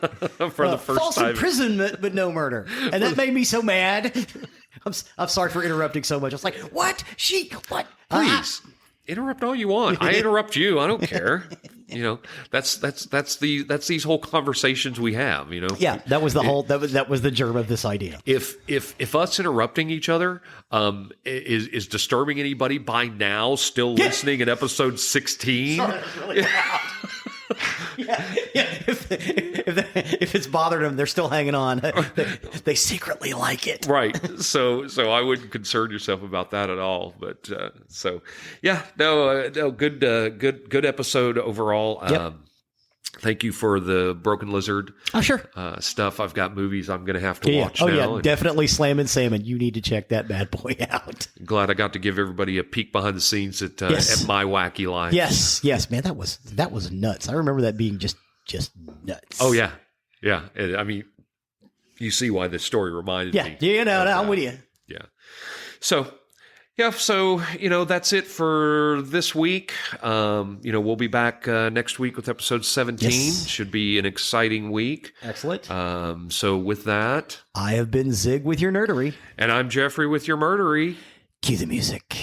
for the first false time. False imprisonment, but no murder, and that made me so mad. I'm sorry for interrupting so much. I was like, what? What? Please interrupt all you want. I interrupt you. I don't care. You know, that's these whole conversations we have. You know, Yeah, that was the whole that was the germ of this idea. If us interrupting each other is disturbing anybody by now, still listening at episode 16. Sorry, that's really loud. Yeah. If it's bothered them, they're still hanging on. They secretly like it, Right. So I wouldn't concern yourself about that at all. But good episode overall. Yep. Thank you for the Broken Lizard sure. stuff. I've got movies I'm going to have to watch now. Yeah, definitely Slammin' Salmon. You need to check that bad boy out. Glad I got to give everybody a peek behind the scenes at My Wacky Life. Yes, man, that was nuts. I remember that being just nuts. Oh yeah. And, I mean, you see why this story reminded me. Yeah, I'm with you. Yeah. So that's it for this week. We'll be back next week with episode 17. Yes. Should be an exciting week. Excellent. So with that, I have been Zig with your nerdery. and I'm Geoffrey with your murdery. Cue the music.